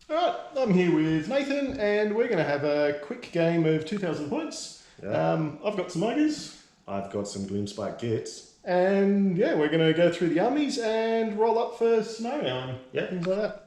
Alright, I'm here with Nathan and we're going to have a quick game of 2,000 points. Yeah. I've got some Ogors. I've got some Gloomspite Gitz. And yeah, we're going to go through the armies and roll up for scenario and things like that.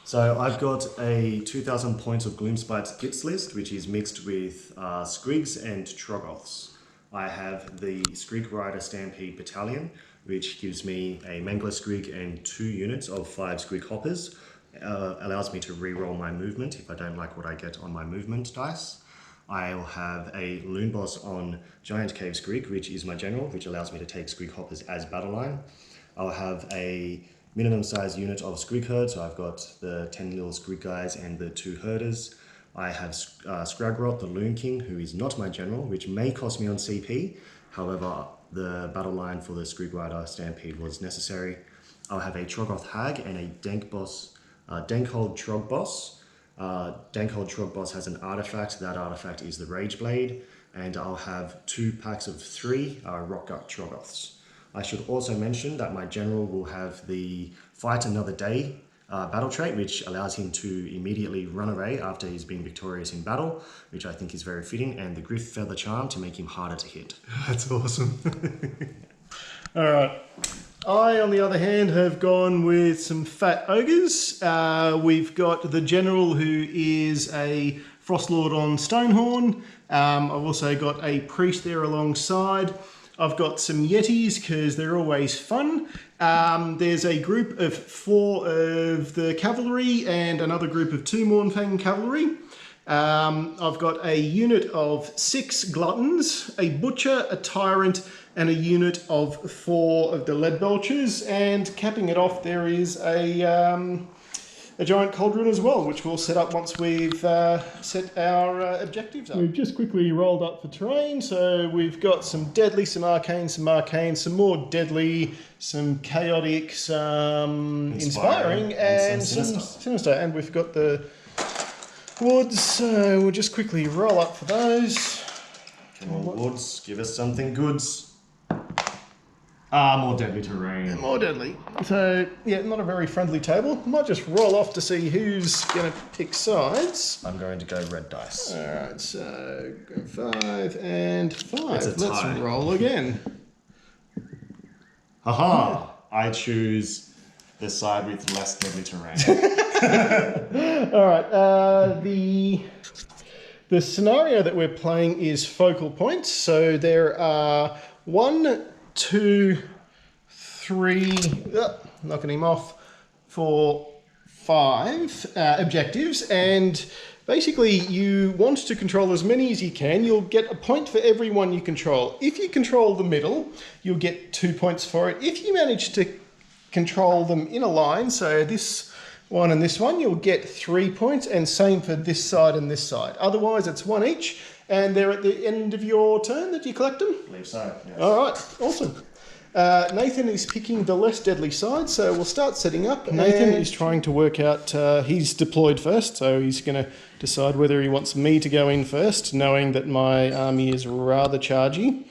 So I've got a 2,000 points of Gloomspite Gitz list, which is mixed with squigs and troggoths. I have the Squig Raider Stampede Battalion, which gives me a Mangler Squig and 2 units of 5 squig hoppers. Allows me to re-roll my movement if I don't like what I get on my movement dice. I'll have a Loon Boss on Giant Cave Squig, which is my general, which allows me to take squig hoppers as battle line. I'll have a minimum size unit of squig herd, so I've got the 10 little squig guys and the 2 herders. I have Scragrot, the Loon King, who is not my general, which may cost me on CP. However, the battle line for the Squig Rider Stampede was necessary. I'll have a Troggoth Hag and a Dankhold Trog Boss. Dankhold Trog Boss has an artifact. That artifact is the Rage Blade. And I'll have 2 packs of 3 Rockgut Troggoths. I should also mention that my general will have the Fight Another Day battle trait, which allows him to immediately run away after he's been victorious in battle, which I think is very fitting, and the Griff Feather Charm to make him harder to hit. That's awesome. Alright. I, on the other hand, have gone with some fat ogres. We've got the general, who is a Frostlord on Stonehorn. I've also got a priest there alongside. I've got some Yetis because they're always fun. There's a group of 4 of the cavalry and another group of 2 Mournfang cavalry. I've got a unit of 6 gluttons, a butcher, a tyrant, and a unit of 4 of the lead belchers. And capping it off, there is a giant cauldron as well, which we'll set up once we've set our objectives up. We've just quickly rolled up for terrain, so we've got some deadly, some arcane, some more deadly, some chaotic, some inspiring and some sinister. And we've got the woods, so we'll just quickly roll up for those. Come on, woods, give us something goods. More deadly terrain. Yeah, more deadly. So, yeah, not a very friendly table. Might just roll off to see who's going to pick sides. I'm going to go red dice. Alright, so go 5 and 5. It's a tie. Let's roll again. Haha! I choose the side with less deadly terrain. Alright, the scenario that we're playing is focal points. So there are 1, 2, 3, knocking him off, 4, 5 objectives, and basically you want to control as many as you can. You'll get a point for every one you control. If you control the middle, you'll get 2 points for it. If you manage to control them in a line, so this one and this one, you'll get 3 points, and same for this side and this side. Otherwise, it's 1 each. And they're at the end of your turn that you collect them? I believe so, yes. All right, awesome. Nathan is picking the less deadly side, so we'll start setting up. Nathan is trying to work out, he's deployed first, so he's going to decide whether he wants me to go in first, knowing that my army is rather chargy,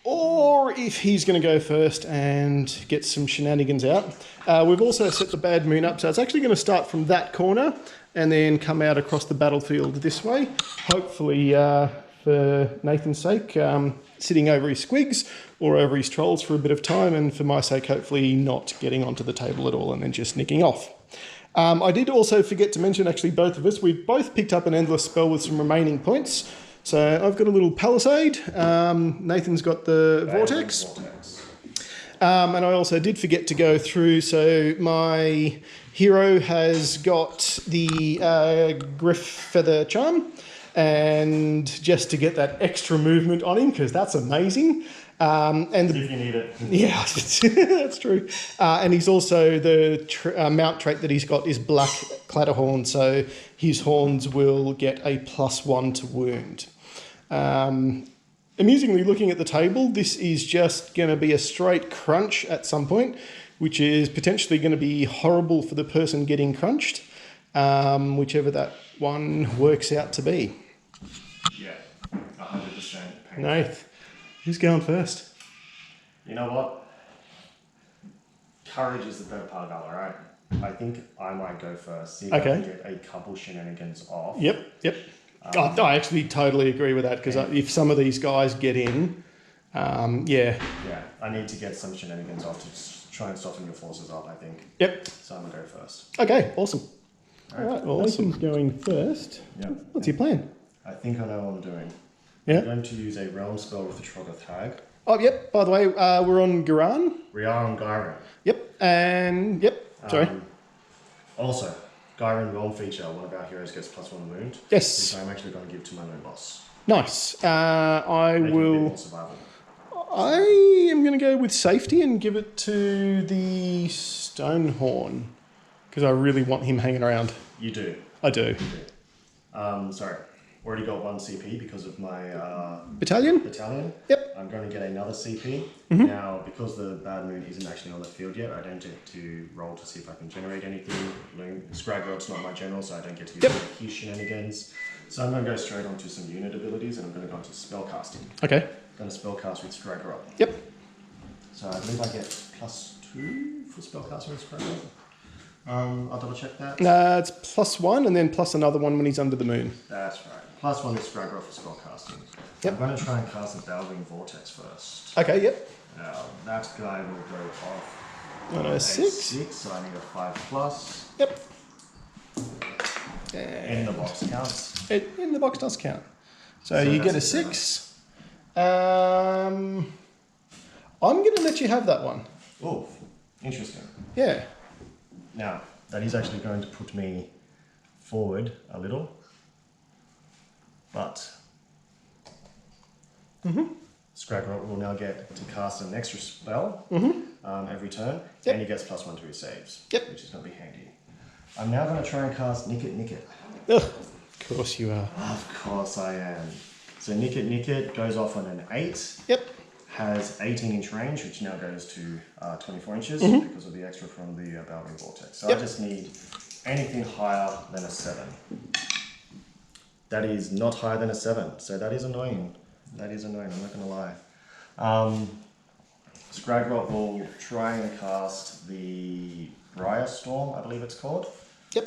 or if he's going to go first and get some shenanigans out. We've also set the bad moon up, so it's actually going to start from that corner and then come out across the battlefield this way. Hopefully, for Nathan's sake, sitting over his squigs or over his trolls for a bit of time, and for my sake, hopefully not getting onto the table at all and then just nicking off. I did also forget to mention, actually, both of us, we've both picked up an endless spell with some remaining points. So I've got a little palisade. Nathan's got the vortex. And I also did forget to go through, so my hero has got the Griff Feather Charm, and just to get that extra movement on him, because that's amazing. And if you need it. Yeah, that's true. And he's also, the mount trait that he's got is Black Clatterhorn, so his horns will get a +1 to wound. Amusingly, looking at the table, this is just going to be a straight crunch at some point, which is potentially going to be horrible for the person getting crunched, whichever that one works out to be. Yeah, 100% pain. Nath, who's going first? You know what? Courage is the third part of valor, right? I think I might go first. See if I can get a couple shenanigans off. Yep. I actually totally agree with that, because if some of these guys get in, yeah, I need to get some shenanigans off to try and soften your forces up, I think. Yep. So I'm going to go first. Okay, awesome. All right, well, Lathan's going first. Yep. What's your plan? I think I know what I'm doing. Yeah. I'm going to use a realm spell with the Troggoth Hag. Oh, yep. By the way, we're on Garan. We are on Gyron. Yep. And, yep. Sorry. Also, Gyron realm feature, one of our heroes gets +1 wound. Yes. Which I'm actually going to give to my main boss. Nice. I will... survival. I am going to go with safety and give it to the Stonehorn, because I really want him hanging around. You do. I do. You do. Sorry. Already got 1 CP because of my Battalion? Yep. I'm going to get another CP. Now, because the Bad Moon isn't actually on the field yet, I don't get to roll to see if I can generate anything. Scragrod's not my general, so I don't get to use his shenanigans. So I'm going to go straight on to some unit abilities, and I'm going to go into spellcasting. Okay. I'm going to spellcast with Scragrod. Yep. So I believe I get +2 for spellcasting with Scragrod. I'll double check that. It's +1 and then plus another one when he's under the moon. That's right. +1 with Scragrod for spellcasting. Yep. I'm going to try and cast a Balwing Vortex first. Okay, yep. Now, that guy will go off. 106. 6, so I need a 5+. Yep. In the box counts. In the box does count. So you get a 6. I'm going to let you have that one. Oh, interesting. Yeah. Now, that is actually going to put me forward a little. But Scragrod will now get to cast an extra spell every turn, and he gets +1 to his saves, which is going to be handy. I'm now going to try and cast Nick It. Ugh, of course you are. Of course I am. So Nick It goes off on an 8. Yep. Has 18-inch range, which now goes to 24 inches because of the extra from the Balwing Vortex. So I just need anything higher than a 7. That is not higher than a 7, so that is annoying. That is annoying, I'm not going to lie. Scragrod will try and cast the Briar Storm, I believe it's called. Yep.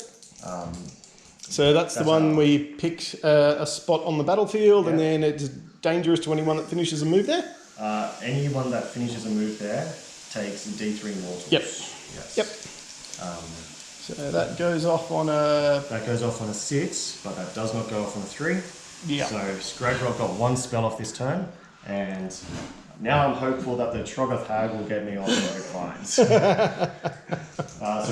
So that's the one where you pick a spot on the battlefield and then it's dangerous to anyone that finishes a move there? Anyone that finishes a move there takes D3 mortals. Yep. Yes. Yep. So that goes off on a... That goes off on a 6, but that does not go off on a 3. Yeah. So Scragrod got 1 spell off this turn, and now I'm hopeful that the Troggoth Hag will get me off on Rip Vines. So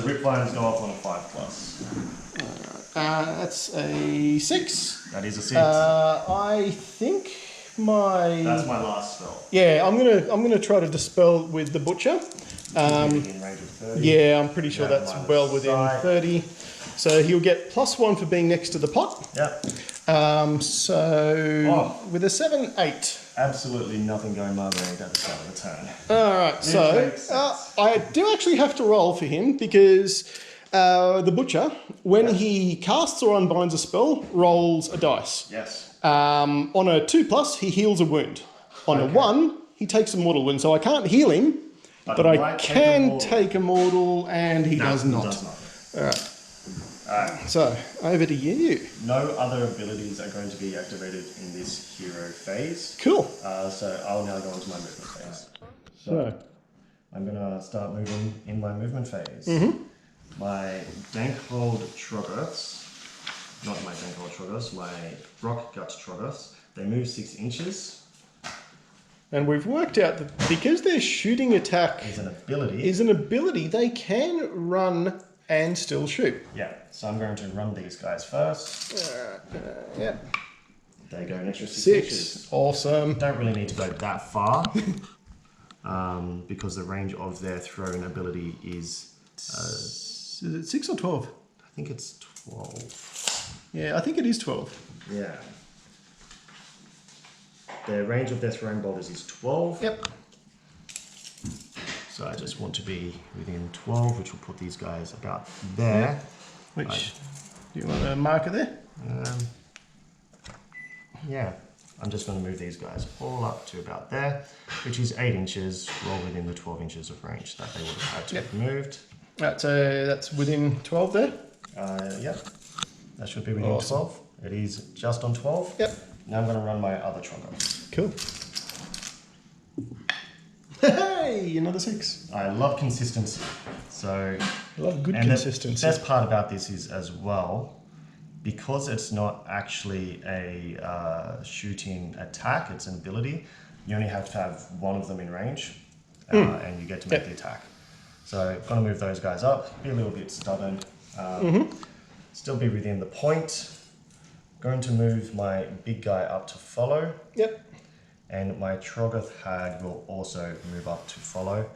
Rip Vines go off on a 5+. That's a 6. That is a 6. I think That's my last spell. Yeah, I'm gonna try to dispel with the Butcher. In range of 30. Yeah, I'm pretty sure that's well within 30. So he'll get +1 for being next to the pot. Yep. With a 7, 8. Absolutely nothing going my way at the start of the turn. Alright, so I do actually have to roll for him because the Butcher, when he casts or unbinds a spell, rolls a dice. Yes. On a 2+, he heals a wound. On a 1, he takes a mortal wound. So I can't heal him, but I can take a mortal, and he does not. Alright. So, over to you. No other abilities are going to be activated in this hero phase. Cool. So I'll now go into my movement phase. So I'm going to start moving in my movement phase. My Dankhold Troggoths, not my Dankhold Troggoths, my Rock Gut Troggoths, they move 6 inches. And we've worked out that because their shooting attack Is an ability. they can run and still shoot. Yeah, so I'm going to run these guys first. Yeah. They go an extra 6 6. inches. Awesome. Don't really need to go that far because the range of their thrown ability is... Is it 6 or 12? I think it's 12. Yeah, I think it is 12. Yeah. The range of their thrown bolters is 12. Yep. So I just want to be within 12, which will put these guys about there. Which, do you want a marker there? Yeah, I'm just going to move these guys all up to about there, which is 8 inches, well within the 12 inches of range that they would have had to have moved. That's within 12 there? Yep, that should be within Awesome. 12. It is just on 12. Yep. Now I'm going to run my other troggoths. Cool. Hey, another 6. I love consistency, so... I love good and consistency. The best part about this is as well, because it's not actually a shooting attack, it's an ability, you only have to have one of them in range and you get to make the attack. So I'm going to move those guys up, be a little bit stubborn, still be within the point. Going to move my big guy up to follow. Yep. And my Troggoth Hag will also move up to follow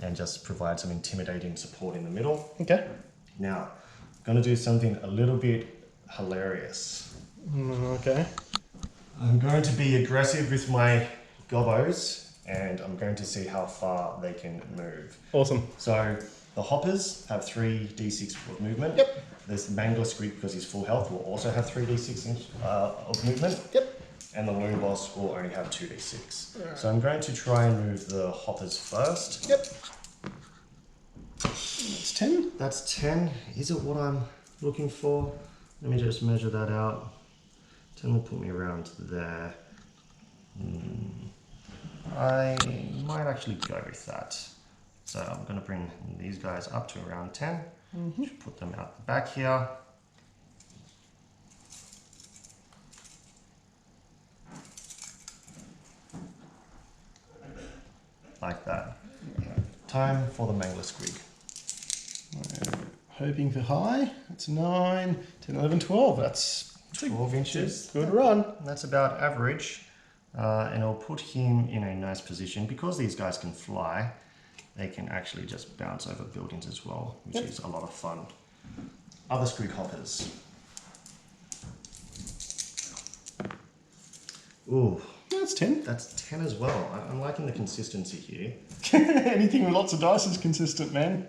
and just provide some intimidating support in the middle. Okay. Now, I'm going to do something a little bit hilarious. Okay. I'm going to be aggressive with my gobos and I'm going to see how far they can move. Awesome. So the hoppers have 3d6 of movement. Yep. This Mangler Squig, because he's full health, will also have 3d6 of movement. Yep. And the Loon Boss will only have 2d6. So I'm going to try and move the hoppers first. Yep. That's 10. That's 10. Is it what I'm looking for? Let me just measure that out. 10 will put me around there. I might actually go with that. So I'm going to bring these guys up to around 10. Put them out the back here. Like that. Time for the Mangler Squig. Hoping for high. That's 9, 10, 11, 12. That's 12 inches. good run. That's about average. And it'll put him in a nice position. Because these guys can fly, they can actually just bounce over buildings as well, which is a lot of fun. Other Squig hoppers. Ooh. That's 10. That's 10 as well. I'm liking the consistency here. Anything with lots of dice is consistent, man.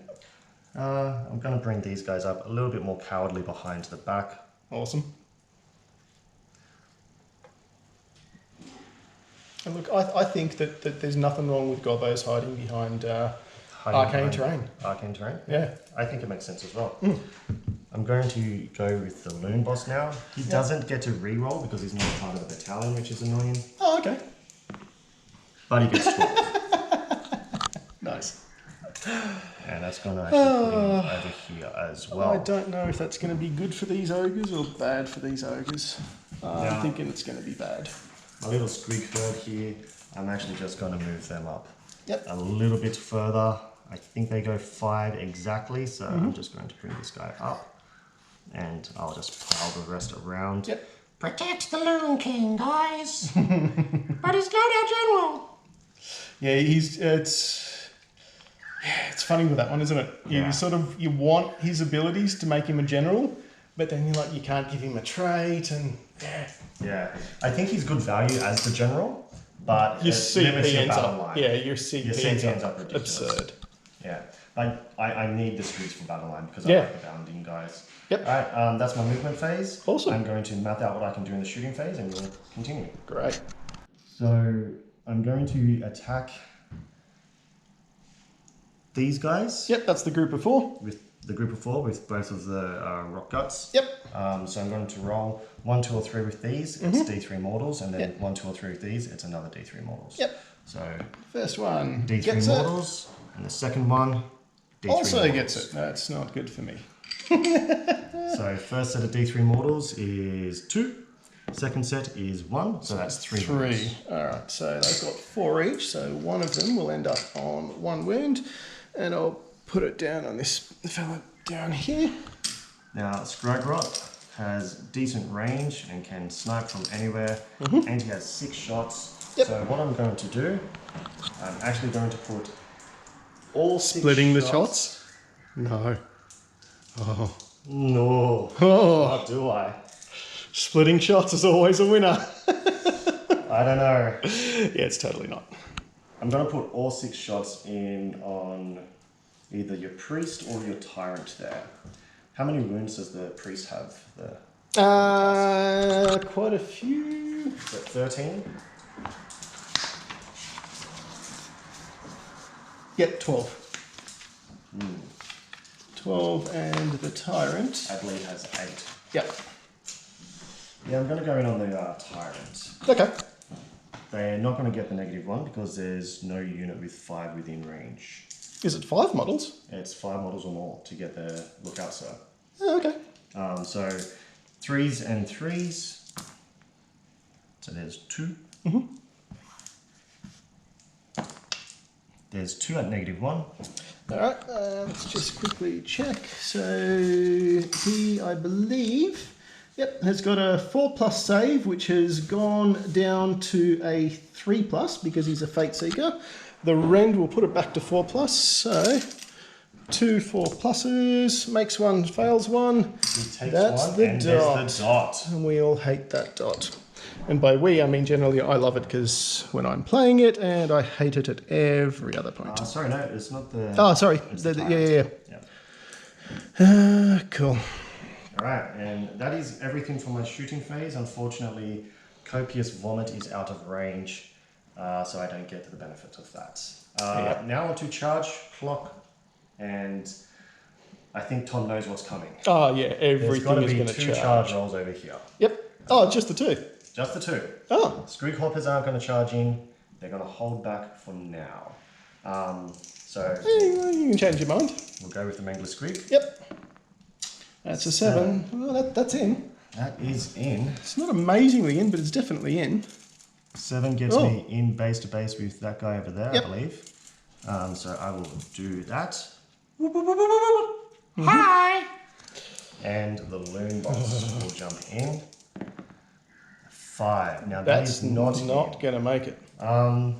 I'm going to bring these guys up a little bit more cowardly behind the back. Awesome. And look, I think that there's nothing wrong with gobos hiding behind arcane terrain. Arcane terrain? Yeah. I think it makes sense as well. I'm going to go with the Loon Boss now. He doesn't get to re-roll because he's not part of the battalion, which is annoying. Oh, okay. But he gets 12. Nice. And that's going to actually put him over here as well. I don't know if that's going to be good for these ogres or bad for these ogres. I'm thinking it's going to be bad. My little Squig herd here, I'm actually just going to move them up Yep. a little bit further. I think they go 5 exactly, so I'm just going to bring this guy up. And I'll just pile the rest around. Yep. Protect the Loon King, guys! But he's not our general! Yeah, it's funny with that one, isn't it? Yeah. You want his abilities to make him a general, but then you can't give him a trait and Yeah, I think he's good value as the general, but your it limits CP your ends battle up. line. Yeah, your CP ends up ridiculous. absurd. Yeah, I need the Squigs for battle line because I Yeah. like the bounding guys. Yep. Alright, that's my movement phase. Awesome. I'm going to map out what I can do in the shooting phase and we'll continue. Great. So I'm going to attack these guys. Yep, that's the group of 4. With the group of 4 with both of the rock guts. Yep. So I'm going to roll 1, 2, or 3 with these. It's D3 mortals, and then 1, 2, or 3 with these. It's another D3 mortals. Yep. So First one D3 gets mortals, and the second one D3 Also mortals. gets it. That's not good for me. So first set of D3 mortals is 2. Second set is 1, so that's 3. 3. Alright, so they've got 4 each, so one of them will end up on 1 wound. And I'll put it down on this fella down here. Now, Troggoth has decent range and can snipe from anywhere, and he has 6 shots. Yep. So what I'm going to do, I'm actually going to put all 6 Splitting shots. the shots? No. Oh. No. Oh. What do I? Splitting shots is always a winner. I don't know. Yeah, it's totally not. I'm going to put all 6 shots in on either your priest or your tyrant there. How many wounds does the priest have? Quite a few. Is it 13? Yep, 12. 12 and the tyrant. Adley has 8. Yep. Yeah, I'm going to go in on the tyrant. Okay. They're not going to get the -1 because there's no unit with 5 within range. Is it 5 models? It's 5 models or more to get the lookout, sir. Oh, okay. So 3s and 3s. So there's 2. There's 2 at -1. Alright, let's just quickly check. So he, I believe, yep, has got a 4+ save, which has gone down to a 3+ because he's a Fate Seeker. The Rend will put it back to 4+, so 2 4+, makes 1, fails 1. He takes That's 1 the and dot. there's the dot. And we all hate that dot. And by we, I mean generally I love it because when I'm playing it, and I hate it at every other point. Sorry, no, it's not the... Oh, sorry. it's Yeah, the yeah, tyrant. yeah. Cool. Alright, and that is everything for my shooting phase. Unfortunately, Copious Vomit is out of range, so I don't get to the benefit of that. Now on to charge, clock, and I think Tom knows what's coming. Oh, yeah, There's got everything to is be going to 2 charge. charge rolls over here. Yep. Oh, just the 2. Just the 2. Oh. Squig hoppers aren't going to charge in. They're going to hold back for now. So You can change your mind. we'll go with the Mangler Squig. Yep. That's a 7. Well, that's in. That is in. It's not amazingly in, but it's definitely in. 7 gets me in base to base with that guy over there, Yep. I believe. So I will do that. Hi! And the Loon Boss will jump in. 5. Now That's that is not going to make it. I'm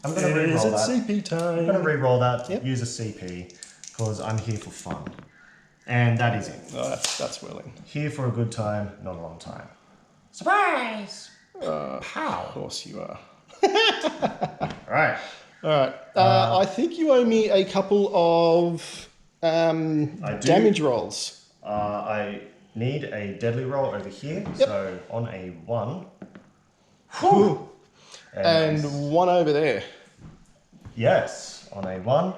going to re-roll that. CP time? I'm going to re-roll that, Yep. use a CP, because I'm here for fun. And that is it. Oh, that's well in. Here for a good time, not a long time. Surprise! Of course you are. Alright. Alright. I think you owe me a couple of damage rolls. I need a deadly roll over here. Yep. So on a 1. Whew. And 1 over there. Yes, on a 1.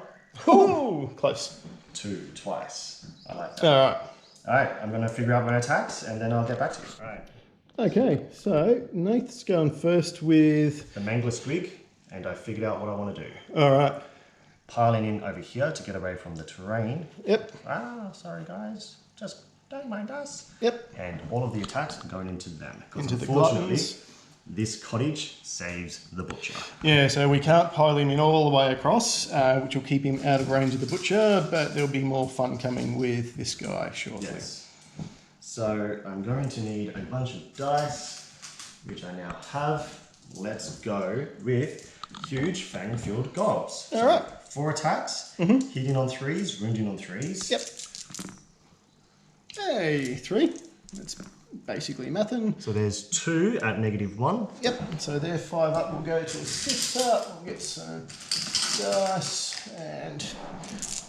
Ooh, close. 2 twice. I like that. Alright. Alright, I'm going to figure out my attacks and then I'll get back to you. Alright. Okay, so Nath's going first with... The Mangler Squig, and I figured out what I want to do. Alright. Piling in over here to get away from the terrain. Yep. Sorry guys. Just don't mind us. Yep. And all of the attacks going into them. Because Into the unfortunately, gluttons. this cottage saves the butcher. Yeah, so we can't pile him in all the way across, which will keep him out of range of the butcher, but there'll be more fun coming with this guy shortly. Yes. So I'm going to need a bunch of dice, which I now have. Let's go with huge fang-filled gobs. All right. 4 attacks, hitting on 3s, wounding on 3s. Yep. Hey, 3. That's basically nothing. So there's 2 at -1. Yep, so they're 5 up. We'll go to a 6 up. We'll get some dice, and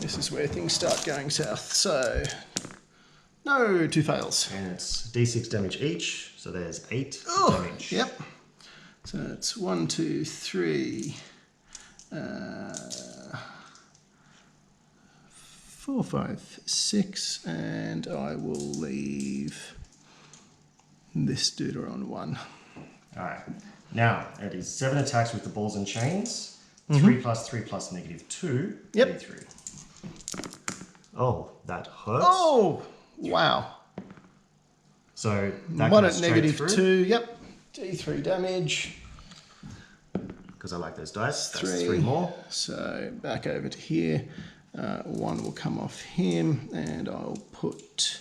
this is where things start going south. So, no, 2 fails. And it's d6 damage each, so there's 8 damage. Yep. So it's 1, 2, 3, 4, 5, 6, and I will leave this dude on 1. Alright, now it is 7 attacks with the balls and chains. 3 plus 3 plus -2. Yep. 3. Oh, that hurts. Oh, wow. So that 1 goes at straight negative through. 2, yep. D3 damage. Because I like those dice. That's 3. 3 more. So back over to here. 1 will come off him, and I'll put...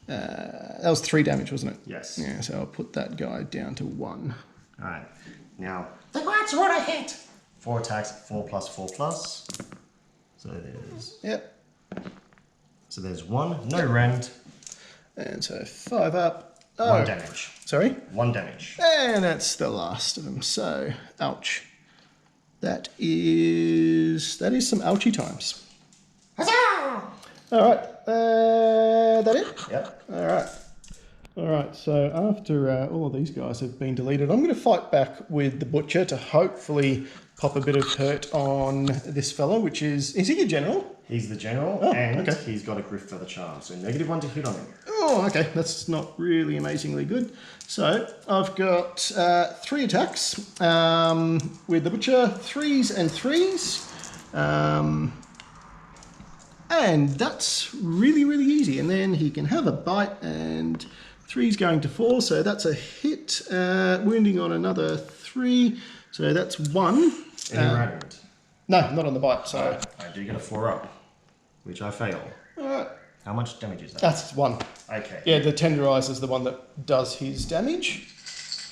that was 3 damage, wasn't it? Yes. Yeah, so I'll put that guy down to 1. Alright. Now, the guards run a hit! 4 attacks, 4 plus 4 plus. So there's... Yep. So there's 1, no rend. And so 5 up. 1 damage. Sorry? 1 damage. And that's the last of them. So, ouch. That is some ouchie times. Huzzah! All right. That it? Yep. All right. All right. So after all of these guys have been deleted, I'm going to fight back with the butcher to hopefully pop a bit of hurt on this fella, which is he a general? He's the general, and he's got a Griff Feather Charm, so -1 to hit on him. Oh, okay. That's not really amazingly good. So I've got 3 attacks with the butcher, 3s and 3s. And that's really, really easy. And then he can have a bite, and 3's going to 4, so that's a hit. Wounding on another 3, so that's 1. Any rend? No, not on the bite, so... I do get a 4 up, which I fail. Alright. How much damage is that? That's 1. Okay. Yeah, the tenderizer is the one that does his damage.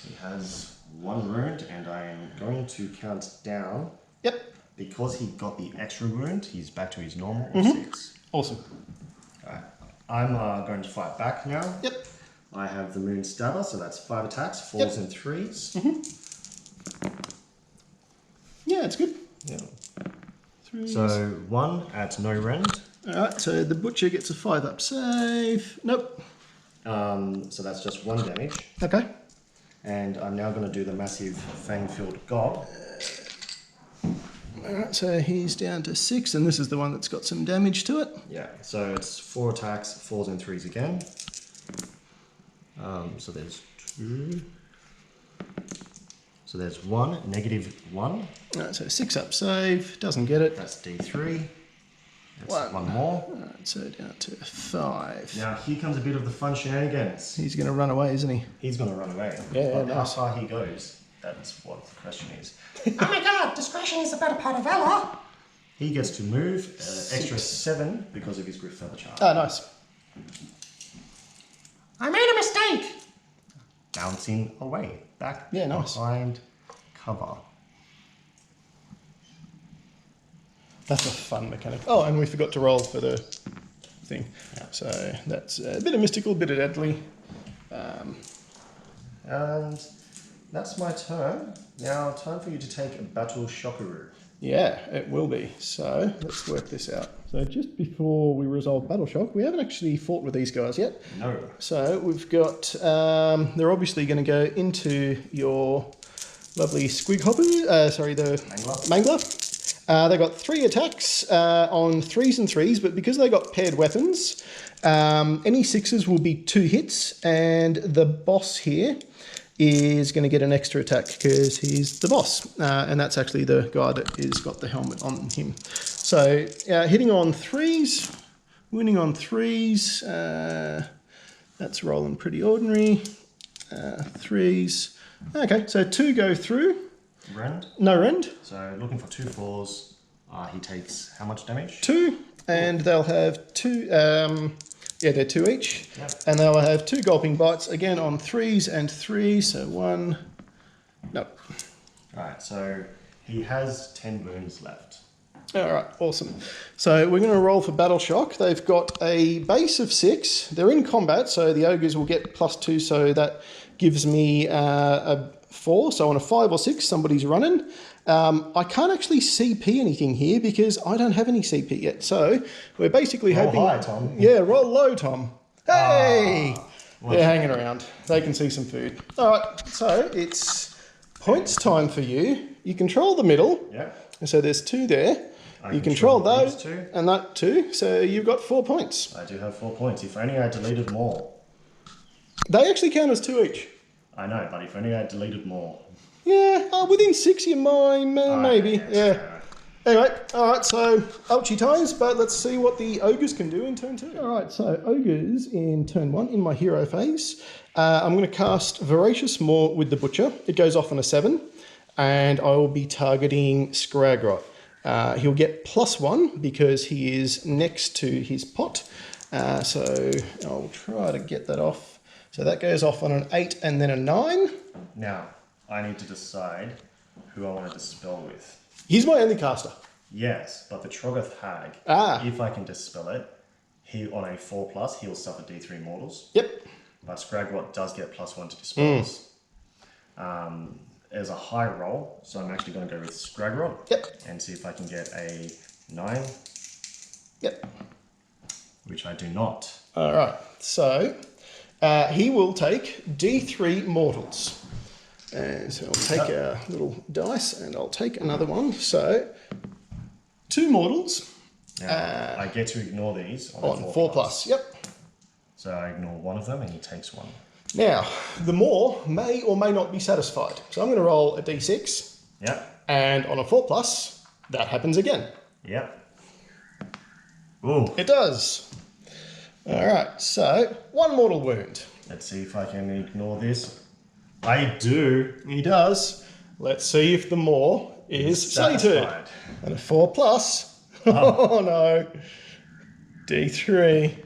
He has 1 wound, and I am going to count down. Yep. Because he got the extra wound, he's back to his normal 6. Awesome. Alright. I'm going to fight back now. Yep. I have the Moon Stabber, so that's 5 attacks, 4s and 3s. Yeah, it's good. Yeah. 3s. So 1 at no rend. Alright, so the butcher gets a 5 up save. Nope. So that's just 1 damage. Okay. And I'm now going to do the massive Fang-filled Gob. Alright, so he's down to 6, and this is the one that's got some damage to it. Yeah, so it's 4 attacks, 4s and 3s again. So there's 2. So there's 1, -1. Alright, so 6 up save, doesn't get it. That's D3. That's 1 more. Alright, so down to 5. Now here comes a bit of the fun shenanigans. He's going to run away, isn't he? He's going to run away. Yeah, But nice. how far he goes, that's what the question is. Oh my god, discretion is the better part of valor. He gets to move extra 7 because of his Griff Feather Charm. Oh, nice. I made a mistake. Bouncing away, back Yeah, nice. behind cover. That's a fun mechanic. Oh, and we forgot to roll for the thing. Yeah. So that's a bit of mystical, a bit of deadly. And that's my turn. Now, time for you to take a Battle Shockaroo. Yeah, it will be. So let's work this out. So just before we resolve Battle Shock, we haven't actually fought with these guys yet. No. So we've got, they're obviously going to go into your lovely squig hopper, the mangler. They got 3 attacks on 3s and 3s, but because they got paired weapons, any 6s will be 2 hits, and the boss here is going to get an extra attack because he's the boss, and that's actually the guy that has got the helmet on him. So hitting on 3s, winning on 3s, that's rolling pretty ordinary. 3s. Okay, so 2 go through. Rend. No rend. So looking for 2 4s. He takes how much damage? 2, and they'll have 2. They're 2 each, Yep. and they'll have 2 gulping bites again on 3s and 3s. So 1. No. Alright, so he has 10 wounds left. All right, awesome. So we're going to roll for Battle Shock. They've got a base of 6. They're in combat, so the ogres will get +2, so that gives me a 4. So on a 5 or 6, somebody's running. I can't actually CP anything here because I don't have any CP yet. So we're basically Roll hoping... high, Tom. Yeah, roll low, Tom. Hey! Watch They're hanging around. They can see some food. All right, so it's points time for you. You control the middle. Yeah. And so there's 2 there. You control control these those 2. and that 2. So you've got 4 points. I do have 4 points. If only I deleted more. They actually count as 2 each. I know, but if only I deleted more. Yeah, within 6 you might, maybe. yes, Yeah. Anyway, all right, so ouchie times, but let's see what the ogres can do in turn 2. All right, so ogres in turn 1 in my hero phase. I'm going to cast Voracious Maw with the Butcher. It goes off on a 7, and I will be targeting Scragrot. He'll get +1 because he is next to his pot. So I'll try to get that off. So that goes off on an 8 and then a 9. Now, I need to decide who I want to dispel with. He's my only caster. Yes, but the Troggoth Hag, if I can dispel it, he on a 4+, he'll suffer D3 mortals. Yep. But Scragrot does get +1 to dispels. There's a high roll, so I'm actually going to go with Scragrot. Yep. And see if I can get a 9. Yep. Which I do not. All right, so he will take D3 mortals. And so I'll take a little dice and I'll take another one. So 2 mortals. Now, I get to ignore these on 4+. Yep. So I ignore one of them and he takes 1. Now, the Maw may or may not be satisfied. So I'm going to roll a D6. Yep. And on a 4+, that happens again. Yep. Ooh. It does. All right, so 1 mortal wound. Let's see if I can ignore this. I do. He does. Let's see if the Maw is sated. Satisfied. And a 4+. Oh no. D3.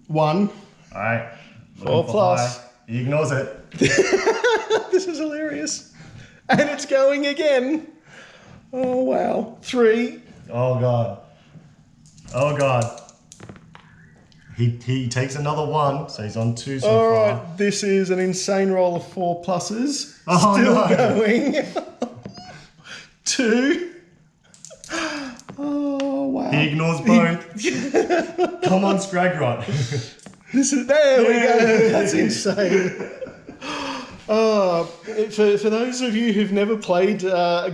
1. Alright. 4+. He ignores it. This is hilarious. And it's going again. Oh wow. 3. Oh god. Oh god. He takes another 1, so he's on 2 so far. Alright, this is an insane roll of 4+. Oh, Still no. going. 2. Oh wow. He ignores both. Come on, Scragrot. There we go. That's insane. For those of you who've never played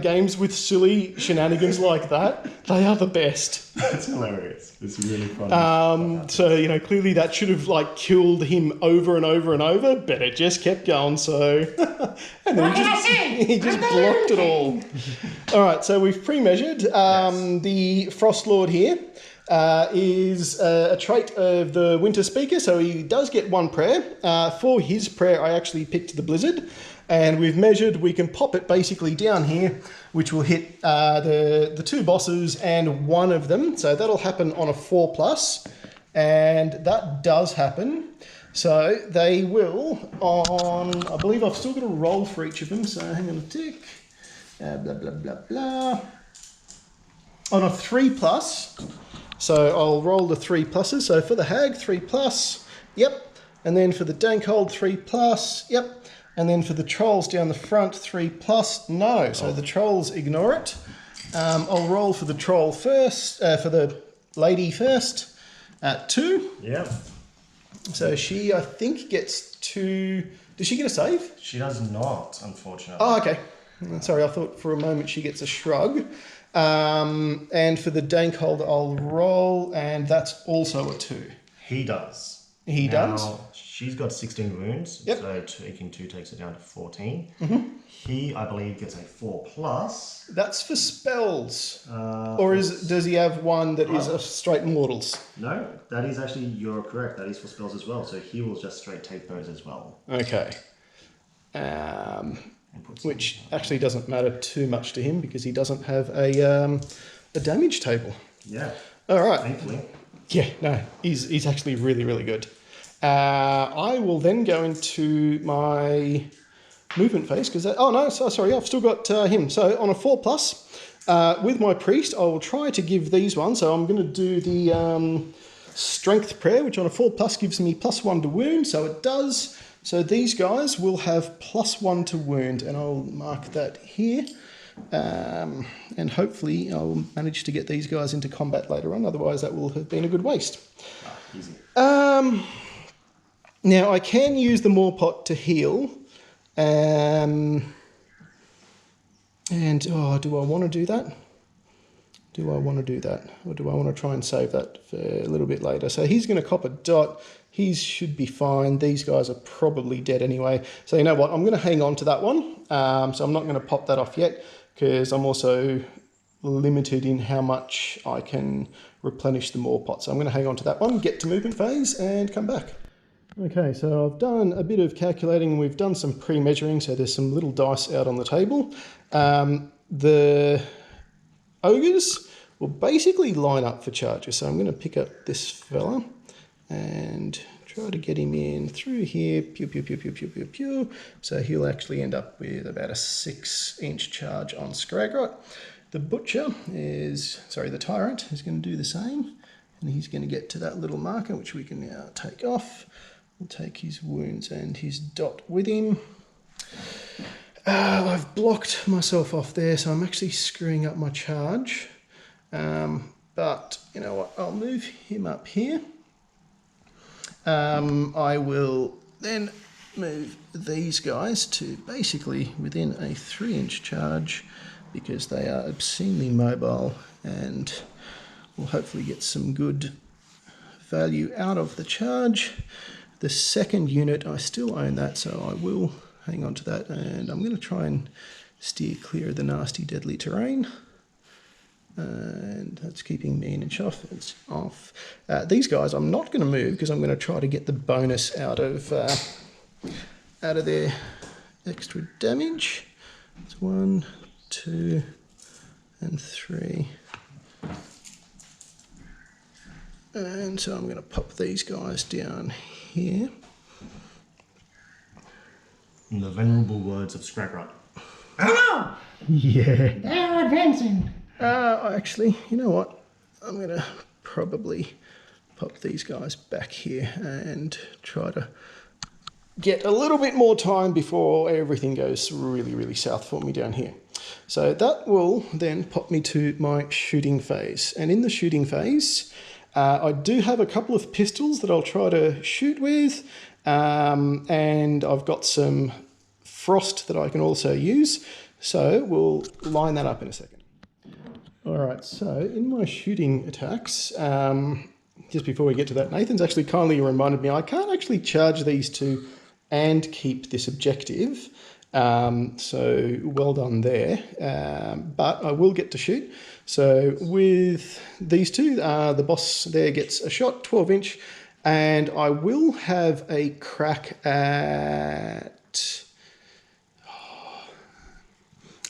games with silly shenanigans like that, they are the best. That's hilarious. It's really funny. So, you know, clearly that should have like killed him over and over and over, but it just kept going. So, and then he just blocked it all. All right, so we've pre-measured. The Frost Lord here is a trait of the Winter Speaker, so he does get 1 prayer. For his prayer, I actually picked the Blizzard, and we've measured. We can pop it basically down here, which will hit the 2 bosses and 1 of them. So that'll happen on a 4+, and that does happen. So they will on, I believe I've still got a roll for each of them, so hang on a tick. Blah, blah, blah, blah. On a 3+, so I'll roll the 3+. So for the Hag, 3+, yep. And then for the Dankhold, 3+, yep. And then for the Trolls down the front, 3+, no. So the Trolls ignore it. I'll roll for the Troll first, for the Lady first, at 2. Yep. So she, I think, gets 2. Does she get a save? She does not, unfortunately. Oh, okay. Sorry, I thought for a moment she gets a shrug. And for the Dankhold, I'll roll, and that's also a 2. He does. He does? She's got 16 wounds, yep. So taking 2 takes it down to 14. Mm-hmm. He, I believe, gets a 4+. That's for spells. Or does he have one that is a straight mortals? No, that is actually, you're correct, that is for spells as well. So he will just straight take those as well. Okay. Which actually doesn't matter too much to him because he doesn't have a damage table. Yeah. All right. Thankfully. Yeah, no, he's actually really, really good. I will then go into my movement phase because sorry, I've still got him. So on a 4+, with my priest, I will try to give these ones. So I'm going to do the strength prayer, which on a 4+ gives me +1 to wound. So it does. So these guys will have +1 to wound, and I'll mark that here. And hopefully I'll manage to get these guys into combat later on. Otherwise, that will have been a good waste. Easy. Now I can use the Maw Pot to heal. And do I want to do that? Do I want to do that? Or do I want to try and save that for a little bit later? So he's going to cop a dot. He should be fine. These guys are probably dead anyway. So you know what? I'm going to hang on to that one. So I'm not going to pop that off yet because I'm also limited in how much I can replenish the maw pot. So I'm going to hang on to that one, get to movement phase and come back. Okay, so I've done a bit of calculating. We've done some pre-measuring, so there's some little dice out on the table. The ogres will basically line up for charges. So I'm going to pick up this fella and try to get him in through here. Pew, pew, pew, pew, pew, pew, pew. So he'll actually end up with about a 6-inch charge on Scragrot. The butcher the tyrant is going to do the same. And he's going to get to that little marker, which we can now take off. We'll take his wounds and his dot with him. I've blocked myself off there, so I'm actually screwing up my charge. But you know what, I'll move him up here. I will then move these guys to basically within a 3-inch charge because they are obscenely mobile and we'll hopefully get some good value out of the charge. The second unit, I still own that, so I will hang on to that, and I'm going to try and steer clear of the nasty deadly terrain. And that's keeping me an inch off. It's off. These guys I'm not going to move because I'm going to try to get the bonus out of their extra damage. It's 1, 2, and 3. And so I'm going to pop these guys down here. In the venerable words of Scragrot. Hello! Yeah. They are advancing. Actually, you know what? I'm going to probably pop these guys back here and try to get a little bit more time before everything goes really, really south for me down here. So that will then pop me to my shooting phase. And in the shooting phase, I do have a couple of pistols that I'll try to shoot with. And I've got some frost that I can also use. So we'll line that up in a second. All right, so in my shooting attacks, just before we get to that, Nathan's actually kindly reminded me I can't actually charge these two and keep this objective. So well done there, but I will get to shoot. So with these two, the boss there gets a shot, 12-inch, and I will have a crack at...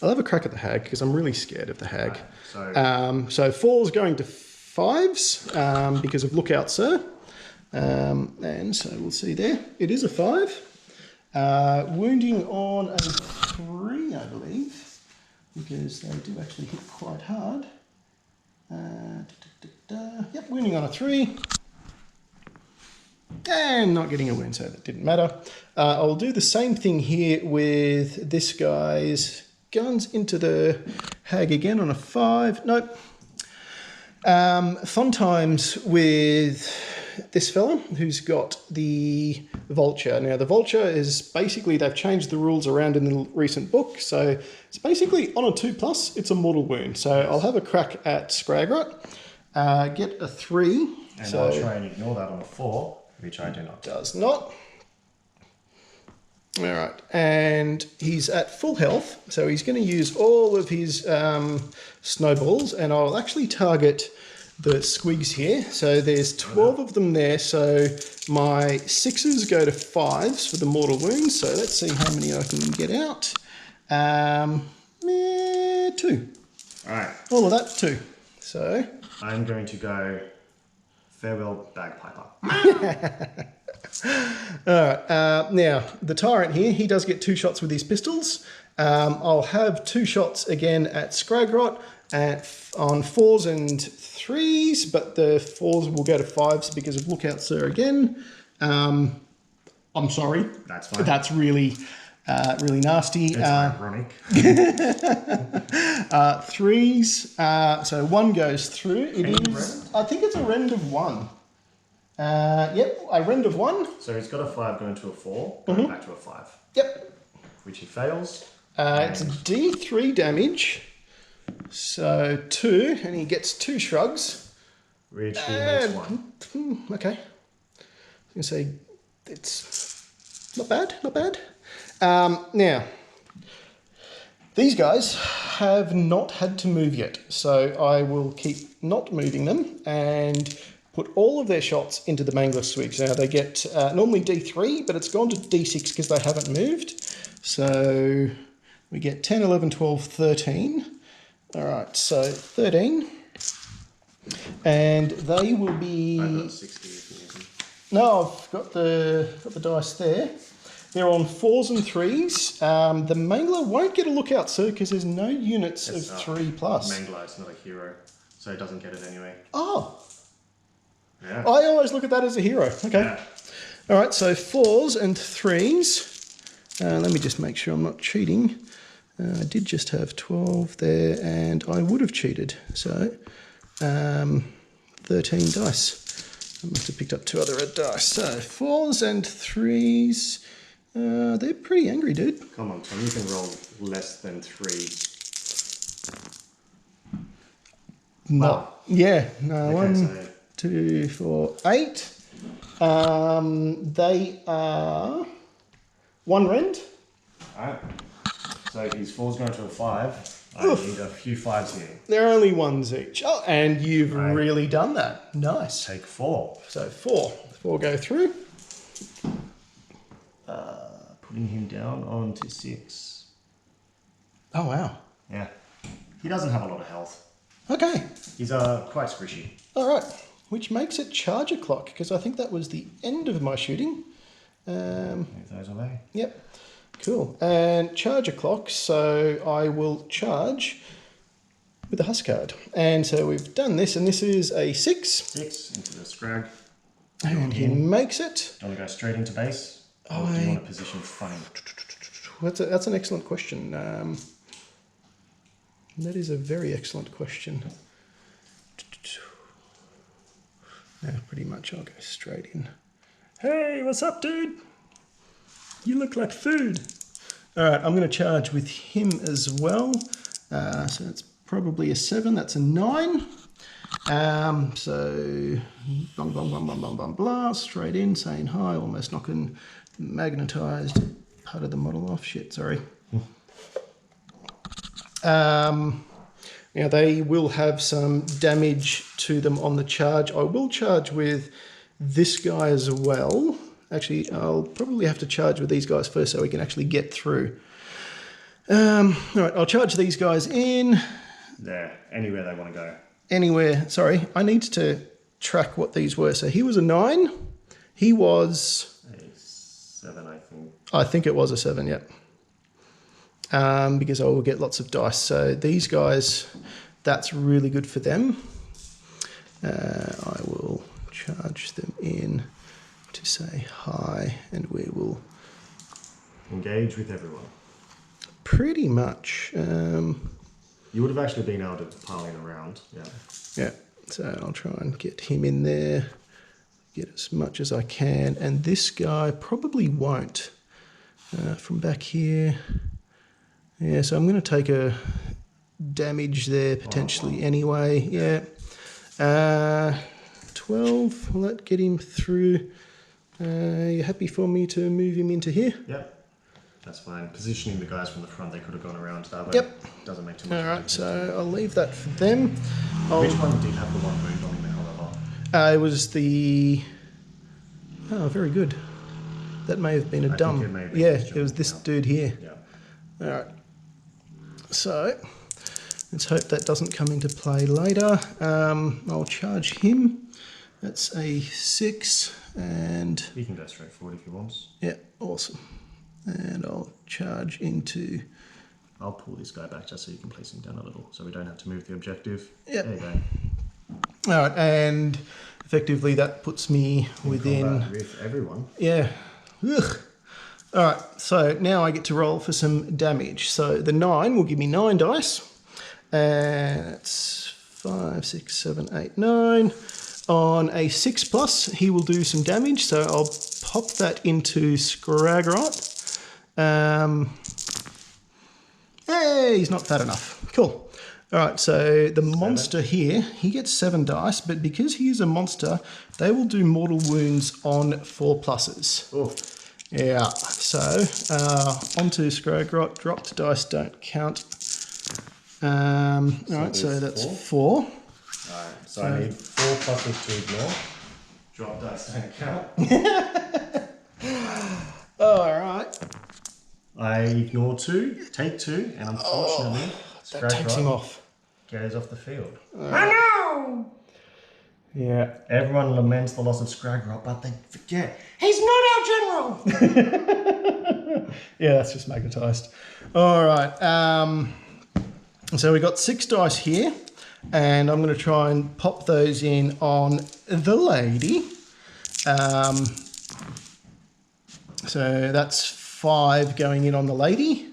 I'll have a crack at the hag because I'm really scared of the hag. So 4's going to 5s because of Lookout Sir. And so we'll see there. It is a 5. Wounding on a 3, I believe, because they do actually hit quite hard. Yep, wounding on a 3. And not getting a wound, so that didn't matter. I'll do the same thing here with this guy's guns into the hag again on a 5. Nope. Fun times with this fella who's got the vulture. Now the vulture is basically, they've changed the rules around in the recent book, so it's basically on a 2+, it's a mortal wound. So I'll have a crack at Scragrot, get a 3. And so I'll try and ignore that on a 4, which I do not. Does not. All right, and he's at full health, so he's going to use all of his snowballs, and I'll actually target the squigs here. So there's 12 of them there, so my 6s go to 5s for the mortal wounds, so let's see how many I can get out. 2. All right. All of that, 2. So I'm going to go farewell bagpiper. all right, now the tyrant here, he does get 2 shots with his pistols. I'll have 2 shots again at Scragrot on 4s and 3s, but the 4s will go to 5s because of Lookout Sir again. I'm sorry. That's fine. That's really nasty. It's ironic. 3s, so 1 goes through. It is, I think it's a rend of 1. Yep, a rend of 1. So he's got a 5 going to a 4, going back to a 5. Yep. Which he fails. It's D3 damage. So 2, and he gets 2 shrugs. Which he makes 1. Okay. I was going to say, it's not bad, not bad. Now, These guys have not had to move yet, so I will keep not moving them and put all of their shots into the Mangler Swigs. Now they get normally D3, but it's gone to D6 because they haven't moved. So we get 10, 11, 12, 13. All right, so 13. And they will be... I've got 60 if you need them. No, I've got the dice there. They're on 4s and 3s. The Mangler won't get a lookout, sir, because there's no units of 3+. Mangler is not a hero, so it doesn't get it anyway. Oh. Yeah. I always look at that as a hero. Okay. Yeah. All right, so 4s and 3s. Let me just make sure I'm not cheating. I did just have 12 there, and I would have cheated. So 13 dice. I must have picked up 2 other red dice. So 4s and 3s. They're pretty angry, dude. Come on, Tom, you can roll less than 3. Not, yeah, no, Okay, 1, so 2, 4, 8. They are 1 rend. Alright. So his 4's going to a 5. I need a few 5s here. They're only 1s each. Oh, and you've Right. really done that. Nice. Take 4. So 4. 4 go through. Putting him down onto 6. Oh, wow. Yeah. He doesn't have a lot of health. Okay. He's quite squishy. All right. Which makes it charger clock, because I think that was the end of my shooting. Move those away. Yep. Cool. And charger clock, so I will charge with a Huskard. And so we've done this, and this is a 6. 6 into the scrag. And he makes it. Do you want to go straight into base? Or do you want to position funny? That's an excellent question. That is a very excellent question. Now, pretty much I'll go straight in. Hey, what's up, dude? You look like food. All right, I'm going to charge with him as well. So it's probably a 7. That's a 9. So blah, blah, blah, blah, blah, blah, blah, straight in, saying hi, almost knocking the magnetized part of the model off. Shit, sorry. Now they will have some damage to them on the charge. I will charge with this guy as well. Actually, I'll probably have to charge with these guys first so we can actually get through. All right, I'll charge these guys in. There, anywhere they want to go. Anywhere, sorry, I need to track what these were. So he was a 9. He was... A 7, I think. I think it was a 7, yeah. Because I will get lots of dice. So these guys, that's really good for them. I will charge them in to say hi, and we will... Engage with everyone. Pretty much. You would have actually been able to pile in around, yeah. Yeah, so I'll try and get him in there, get as much as I can, and this guy probably won't. From back here, yeah, so I'm going to take a damage there potentially anyway, yeah. 12, will that get him through? You happy for me to move him into here? Yep. That's fine. Positioning the guys from the front, they could have gone around that way. Yep. Doesn't make too much All right, difference. so I'll leave that for them. Which one did have the one wound on him, however? It was the... Oh, very good. That may have been a I dumb... think it may have been Yeah, this it was this jump, dude here. Yeah. All right. So, let's hope that doesn't come into play later. I'll charge him. That's a 6, and... He can go straight forward if he wants. Yeah, awesome. And I'll charge into... I'll pull this guy back just so you can place him down a little, so we don't have to move the objective. Yep. There you go. All right, and effectively that puts me within... Combat with everyone. Yeah. Ugh. All right, so now I get to roll for some damage. So the 9 will give me 9 dice. And that's 5, 6, 7, 8, 9. On a 6+, he will do some damage. So I'll pop that into Scraggerite. Hey, he's not fat enough. Cool. All right, so the monster here, he gets 7 dice, but because he is a monster, they will do mortal wounds on 4+. Oh, Yeah, so onto Scrogrot, dropped dice don't count. Alright, so that's 4. Alright, so I need 4 pluses to ignore. Drop dice don't count. Alright. I ignore 2, take 2, and unfortunately, That takes him off. Goes off the field. Oh Yeah. Everyone laments the loss of Scrogrot, but they forget. no! He's not our general! Yeah, that's just magnetised. Alright, so we got 6 dice here, and I'm going to try and pop those in on the lady. So that's 5 going in on the lady.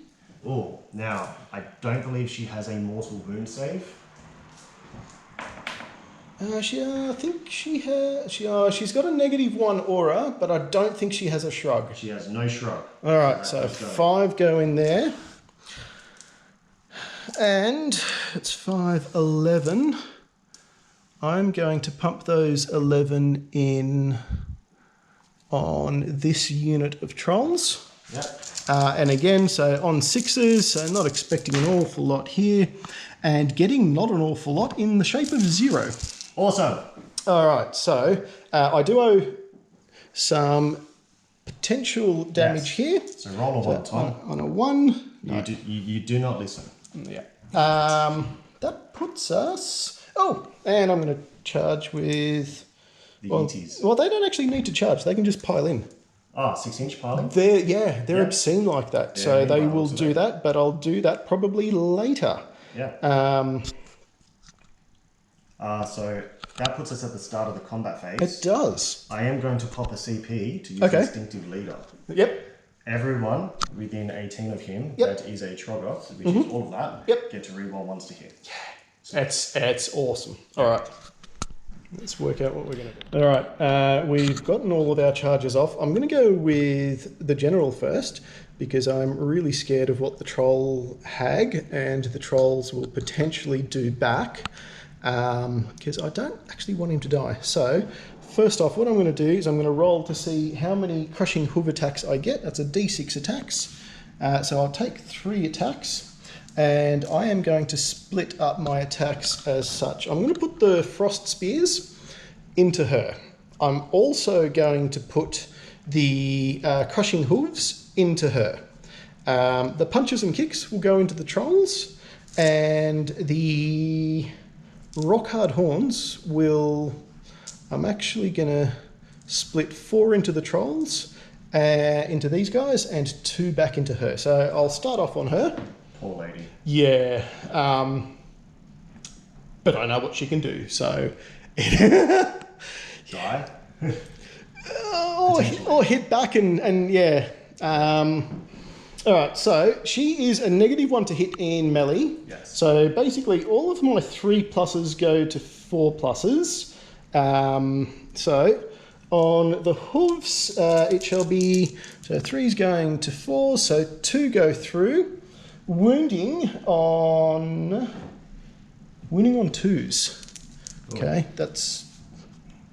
Oh, now, I don't believe she has a mortal wound save. I think she has. She's got a -1 aura, but I don't think she has a shrug. She has no shrug. All right, so 5 go in there, and it's 5, 11. I'm going to pump those 11 in on this unit of trolls. Yep. And again, so on 6s, so not expecting an awful lot here, and getting not an awful lot in the shape of 0. Awesome. All right, so I do owe some potential damage here. So roll a 1, Tom. On a 1. No. You do not listen. Yeah. That puts us... Oh, and I'm going to charge with... The Well, ETs. well, they don't actually need to charge. They can just pile in. Ah, 6-inch piling? They're obscene like that. Yeah, So they meanwhile, will so do that, but I'll do that probably later. Yeah. So that puts us at the start of the combat phase. It does. I am going to pop a CP to use Okay. Instinctive Leader. Yep. Everyone within 18 of him Yep. that is a Troggoth, which is all of that, Yep. get to reroll 1s to hit. It's awesome. All right. Let's work out what we're going to do. All right. We've gotten all of our charges off. I'm going to go with the general first because I'm really scared of what the troll hag and the trolls will potentially do back because I don't actually want him to die. So first off, what I'm going to do is I'm going to roll to see how many crushing hoof attacks I get. That's a D6 attacks. So I'll take 3 attacks. And I am going to split up my attacks as such. I'm going to put the frost spears into her. I'm also going to put the crushing hooves into her. The punches and kicks will go into the trolls, and the rock hard horns will... I'm actually going to split 4 into the trolls, into these guys, and 2 back into her. So I'll start off on her. Poor lady. Yeah, but I know what she can do, so... Die? or hit back and yeah. Alright, so she is a -1 to hit in melee. Yes. So basically all of my 3 pluses go to 4 pluses. So on the hooves, it shall be... So 3's going to 4, so 2 go through. Wounding on 2s. Okay, that's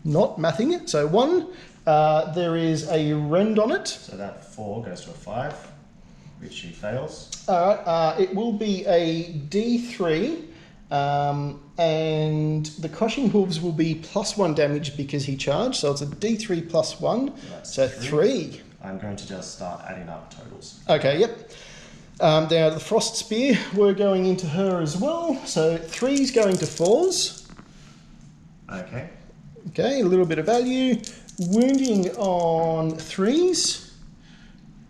not mathing it. So 1, there is a rend on it. So that 4 goes to a 5, which she fails. Alright, it will be a D3, and the crushing hooves will be +1 damage because he charged, so it's a D3 +1, so 3. I'm going to just start adding up totals. Okay, yep. Now the frost spear, we're going into her as well. So 3's going to 4s. Okay. Okay, a little bit of value. Wounding on 3's.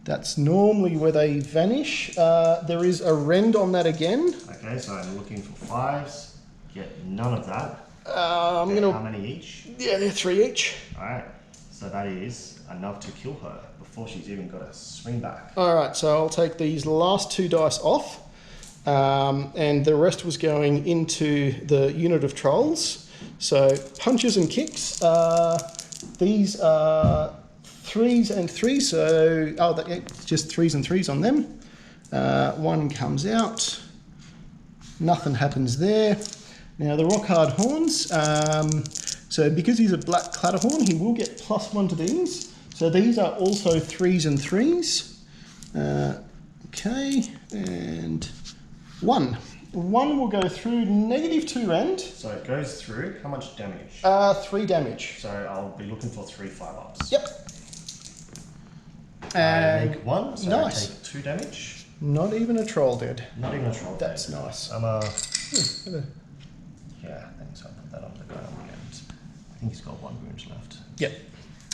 That's normally where they vanish. There is a rend on that again. Okay, so I'm looking for 5s. Get none of that. I'm gonna. How many each? Yeah, they're 3 each. Alright, so that is enough to kill her before she's even got a swing back. Alright, so I'll take these last 2 dice off. And the rest was going into the unit of trolls. So punches and kicks. These are 3s and 3s, so it's just 3s and 3s on them. 1 comes out. Nothing happens there. Now the rock hard horns. So because he's a black clatterhorn, he will get +1 to these. So these are also 3s and 3s. Okay, and 1. 1 will go through -2 end. So it goes through. How much damage? 3 damage. So I'll be looking for 3 5-ups. Yep. I And make 1, so nice. I take 2 damage. Not even a troll dead. Not even a troll. That's nice. I'm yeah, thanks. I'll put that on the ground and I think he's got 1 wound left. Yep.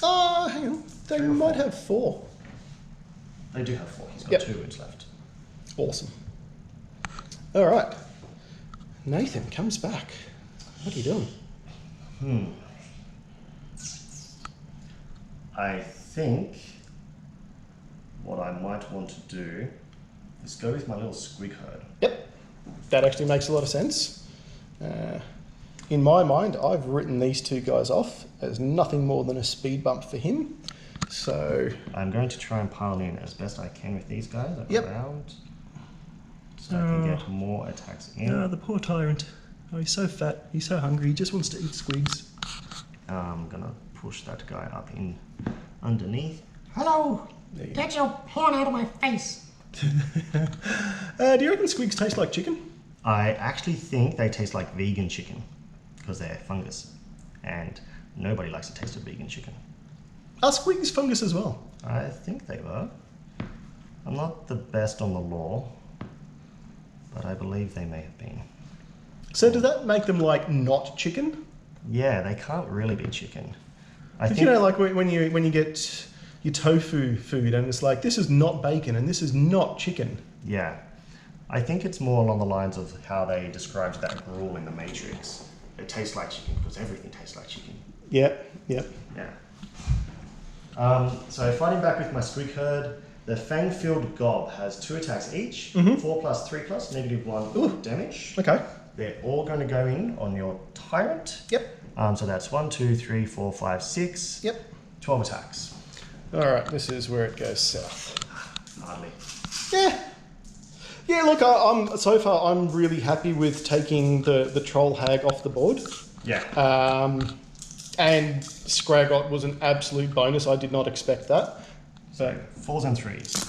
Oh, hang on. They might have 4. They do have 4. He's got Yep. 2 wounds left. Awesome. All right. Nathan comes back. What are you doing? I think what I might want to do is go with my little squig herd. Yep. That actually makes a lot of sense. In my mind, I've written these 2 guys off as nothing more than a speed bump for him. So I'm going to try and pile in as best I can with these guys around so I can get more attacks in. the poor tyrant. Oh, he's so fat. He's so hungry. He just wants to eat squigs. I'm going to push that guy up in underneath. Hello. There you Get your hand out of my face. Do you reckon squigs taste like chicken? I actually think they taste like vegan chicken because they're fungus and nobody likes the taste of vegan chicken. Are squigs fungus as well? I think they were. I'm not the best on the law, but I believe they may have been. So does that make them like not chicken? Yeah, they can't really be chicken. I But think you know, like when you get your tofu food and it's like, this is not bacon and this is not chicken. yeah. I think it's more along the lines of how they described that gruel in the Matrix. It tastes like chicken because everything tastes like chicken. Yep. Yeah. So fighting back with my squig herd, the Fang-filled Gob has 2 attacks each, 4 plus 3 plus, -1 damage. Okay. They're all going to go in on your tyrant. Yep. So that's 1, 2, 3, 4, 5, 6. Yep. 12 attacks. All right, this is where it goes south. Hardly. Yeah. Yeah, look, so far I'm really happy with taking the troll hag off the board. Yeah. And Scraggot was an absolute bonus. I did not expect that. So 4s and 3s.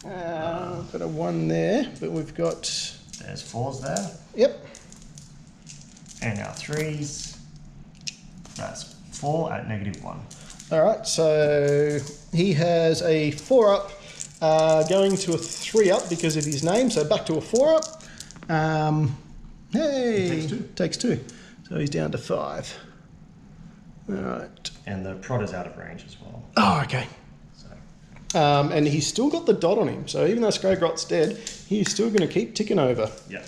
Got a 1 there, but we've got... There's 4s there. Yep. And now 3s. That's 4 at -1. All right, so he has a 4-up, going to a 3-up because of his name, so back to a 4-up. Hey! Takes 2. Takes 2. So he's down to 5. All right. And the prod is out of range as well. Oh, okay. So And he's still got the dot on him, so even though Scragrot's dead, he's still going to keep ticking over. yeah.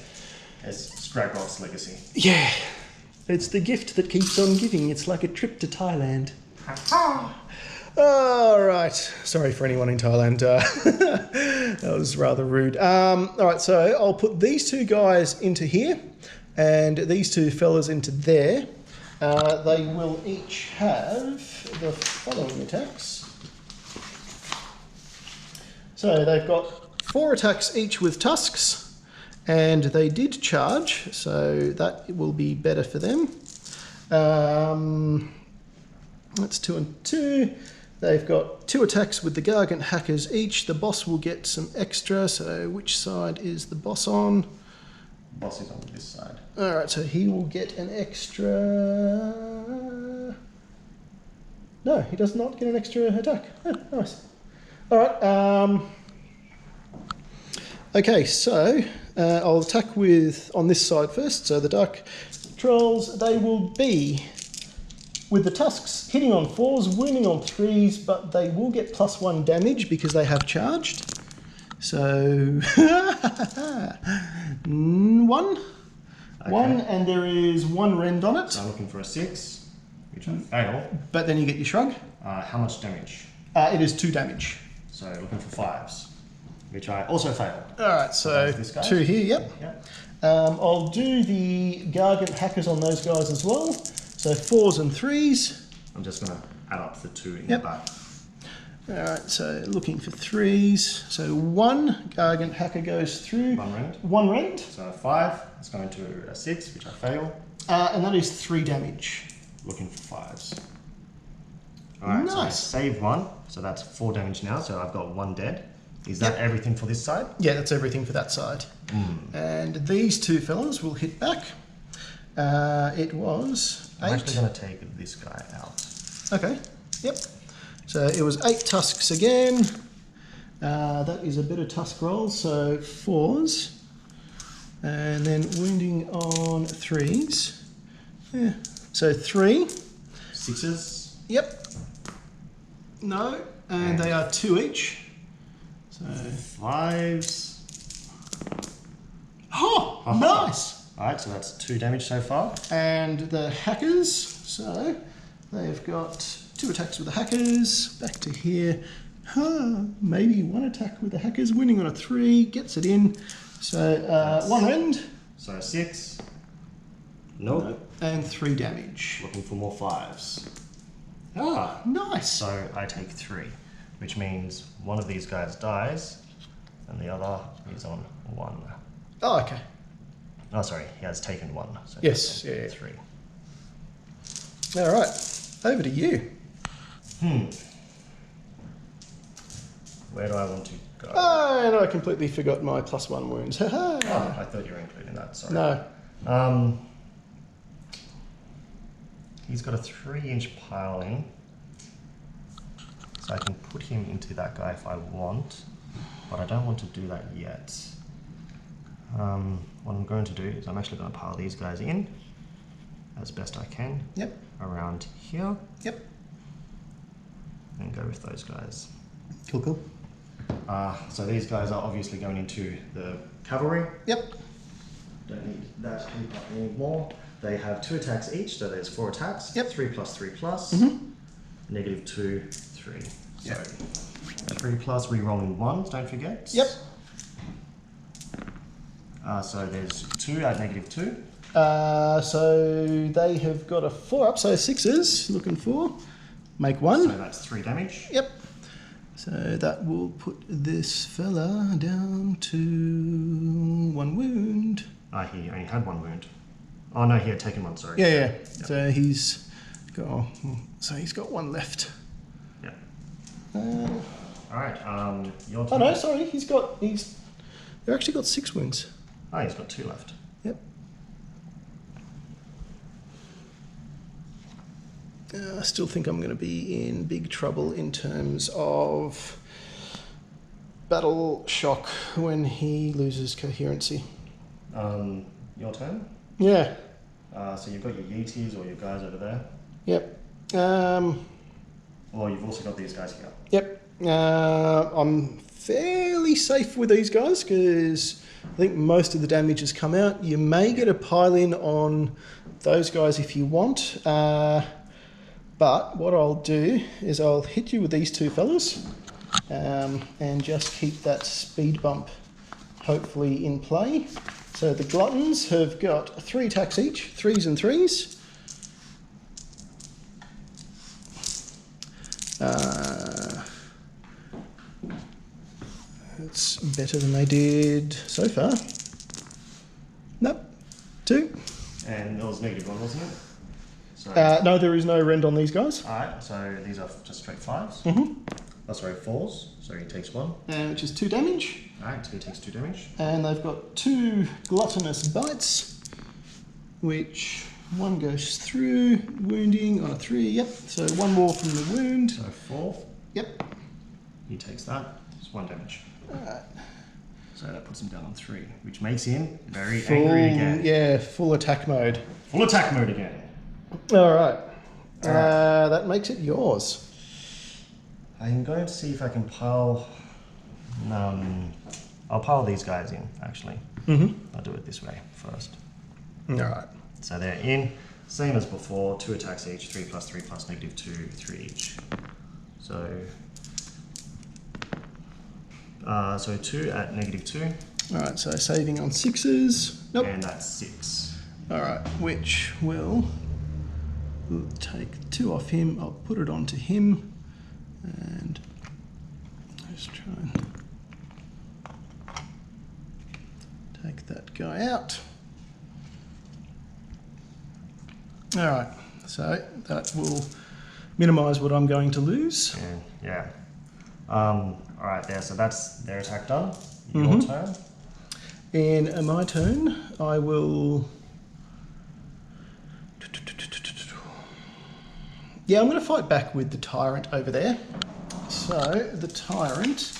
It's Scragrot's legacy. Yeah. It's the gift that keeps on giving. It's like a trip to Thailand. All right. Sorry for anyone in Thailand. That was rather rude. All right, so I'll put these 2 guys into here and these 2 fellas into there. They will each have the following attacks. So they've got 4 attacks each with tusks, and they did charge, so that will be better for them. That's 2 and 2. They've got 2 attacks with the Gargant Hackers each. The boss will get some extra, so which side is the boss on? Boss is on this side. Alright, so he will get an extra... No, he does not get an extra attack. Oh, nice. Alright, okay, so I'll attack with on this side first. So the Dark Trolls, they will be with the tusks hitting on 4s, wounding on 3s, but they will get +1 damage because they have charged. So 1. Okay. 1, and there is 1 rend on it. So I'm looking for a 6, which I fail. But then you get your shrug. How much damage? It is 2 damage. So looking for 5s, which I also failed. Alright, so This guy? 2 here, yep. Yep. I'll do the Gargant Hackers on those guys as well. So 4s and 3s. I'm just going to add up the 2 in Yep. the back. Alright, so looking for 3s. So 1 Gargant Hacker goes through. 1 rend. 1 rend. So 5, it's going to a 6, which I fail. And that is 3 damage. Looking for 5s. Alright, so I Nice. saved one, so that's 4 damage now, so I've got 1 dead. Is that everything for this side? Yeah, that's everything for that side. And these two fellas will hit back. It was 8. I'm actually going to take this guy out. Okay, yep. So it was 8 tusks again. That is a bit of tusk roll, so 4s. And then wounding on 3s. Yeah. So 3. 6s. Yep. No, and they are 2 each. So 5s. oh, nice. Alright, so that's 2 damage so far. And the hackers, so they've got 2 attacks with the hackers. Back to here. Maybe 1 attack with the hackers. Winning on a 3, gets it in. So 1 end. So 6. Nope. And 3 damage. Looking for more 5s. Ah, nice. So I take 3, which means one of these guys dies, and the other is on 1. Oh, okay. Oh, sorry, he has taken 1. So Yes, he's on yeah. 3. All right, over to you. Where do I want to go? Oh, and I completely forgot my +1 wounds. Haha. Oh, I thought you were including that, sorry. No. He's got a 3-inch piling, so I can put him into that guy if I want, but I don't want to do that yet. What I'm going to do is I'm actually going to pile these guys in as best I can. Yep. Around here. Yep. And go with those guys. Cool, cool. So these guys are obviously going into the cavalry. Yep. Don't need that heap up anymore. They have 2 attacks each, so there's 4 attacks. Yep. 3 plus 3 plus. -2, 3. Yep. So 3 plus re-rolling 1s, don't forget. Yep. So there's 2 at -2. So they have got a 4 up, so 6s, looking for. Make 1. So that's 3 damage. Yep. So that will put this fella down to 1 wound. He only had 1 wound. Oh no, he had taken 1, sorry. Yeah, yeah. Yep. So he's got 1 left. Yeah. Uh, Alright, your oh turn. no, sorry, they've actually got 6 wounds. Oh, he's got 2 left. Yep. I still think I'm going to be in big trouble in terms of battle shock when he loses coherency. Your turn. Yeah. So you've got your Yeeties or your guys over there. Yep. Or you've also got these guys here. Yep. I'm fairly safe with these guys because I think most of the damage has come out. You may get a pile-in on those guys if you want. But what I'll do is I'll hit you with these 2 fellas and just keep that speed bump hopefully in play. So the gluttons have got 3 attacks each, 3s and 3s. It's better than they did so far. Nope. 2. And it was -1, wasn't it? So, No, there is no rend on these guys. Alright, so these are just straight 5s. Oh, sorry, 4s. So he takes 1. Which is 2 damage. Alright, so he takes 2 damage. And they've got 2 gluttonous bites, which 1 goes through, wounding on a 3. Yep. So 1 more from the wound. So 4. Yep. He takes that. It's 1 damage. Alright. So that puts him down on 3, which makes him very angry again. Yeah, full attack mode. Full attack mode again. Alright. That makes it yours. I'm going to see if I can pile... I'll pile these guys in, actually. I'll do it this way first. Alright. So they're in, same as before, 2 attacks each, 3 plus 3 plus -2, 3 each. So 2 at -2. Alright, so saving on 6s. Nope. And that's 6. Alright, which will take 2 off him. I'll put it onto him. And let's try and take that guy out. Alright, so that will minimise what I'm going to lose. Yeah. Alright, there. So that's their attack done. Your turn. And my turn, I will... Yeah, I'm going to fight back with the Tyrant over there. So, the Tyrant,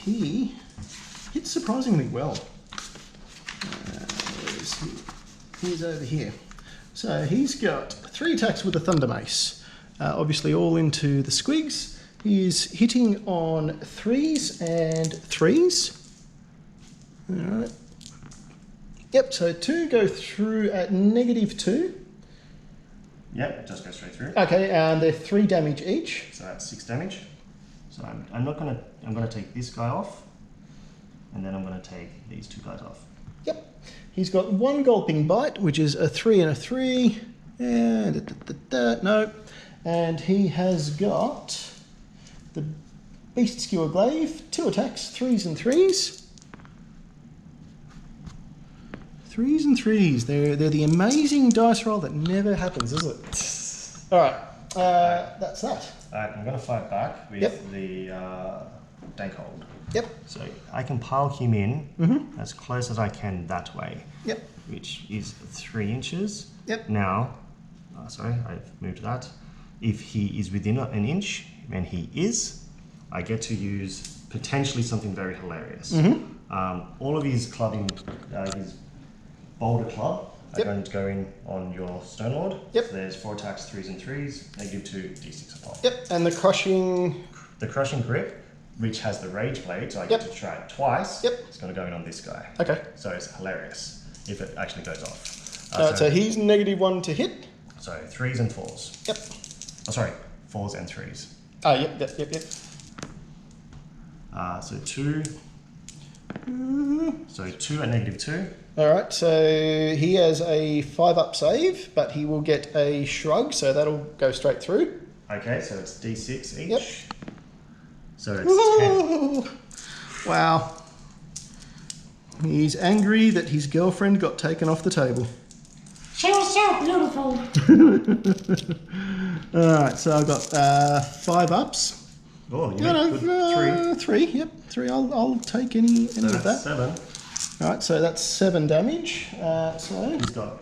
he hits surprisingly well. He's over here. So, he's got 3 attacks with the Thunder Mace. Obviously all into the squigs. He's hitting on 3s and 3s. Alright. Yep, so 2 go through at -2. Yep, it just goes straight through. Okay, and they're 3 damage each. So that's 6 damage. So I'm gonna take this guy off, and then I'm gonna take these 2 guys off. Yep. He's got 1 gulping bite, which is a 3 and a 3. And no. And he has got the Beast Skewer Glaive, 2 attacks, 3s and 3s. 3s and 3s. They're the amazing dice roll that never happens, is it? Alright, that's that. Alright, I'm going to fight back with the Dank Hold. Yep. So I can pile him in as close as I can that way. Yep. Which is 3 inches. Yep. Now, sorry, I've moved that. If he is within an inch, and he is, I get to use potentially something very hilarious. All of his clubbing, his boulder club, are going to go in on your Stone Lord. Yep. So there's 4 attacks, 3s and 3s. They give 2 d6 a pop. Yep, and the crushing... The crushing grip, which has the rage blade, so I get to try it twice. Yep. It's going to go in on this guy. Okay. So it's hilarious if it actually goes off. Alright, so he's -1 to hit. So 3s and 4s. Yep. Oh, sorry, 4s and 3s. Oh, yep. So 2. So 2 at -2. Alright, so he has a 5-up save, but he will get a shrug, so that'll go straight through. Okay, so it's d6 each. Yep. So it's 10. Wow. He's angry that his girlfriend got taken off the table. She was so beautiful. Alright, so I've got 5 ups. Oh, you went good. 3, yep, 3. I'll take any So of that. that's 7. Alright, so that's 7 damage. So He's got...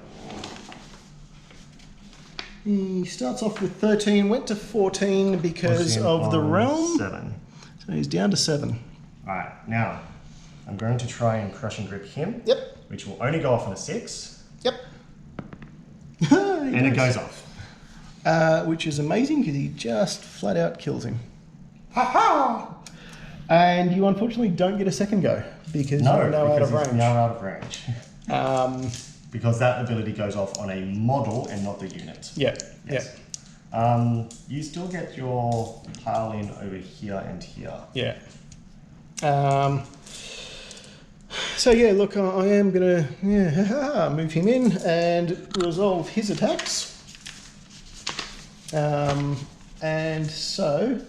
he starts off with 13, went to 14 because of the realm. 7. So he's down to 7. Alright, now I'm going to try and crush and grip him. Yep. Which will only go off on a 6. Yep. And it goes off. Which is amazing because he just flat out kills him. Ha ha! And you unfortunately don't get a second go because you're now out of range. Now out of range. Because that ability goes off on a model and not the unit. Yeah. Yes. You still get your pile in over here and here. Yeah. So yeah, look, I am gonna move him in and resolve his attacks. And so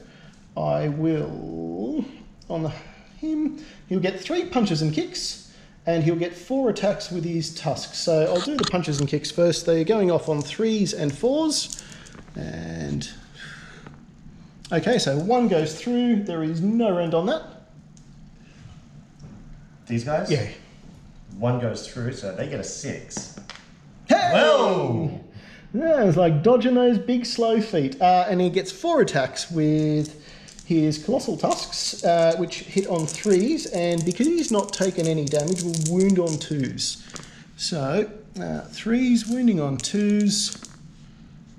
I will on him. He'll get 3 punches and kicks, and he'll get 4 attacks with his tusks. So I'll do the punches and kicks first. They're going off on 3s and 4s, and okay, so 1 goes through. There is no rend on that. These guys? Yeah. 1 goes through, so they get a 6. Hey! Whoa! Yeah, it's like dodging those big slow feet. And he gets 4 attacks with his Colossal Tusks, which hit on 3s, and because he's not taken any damage, will wound on 2s. So, 3s wounding on 2s.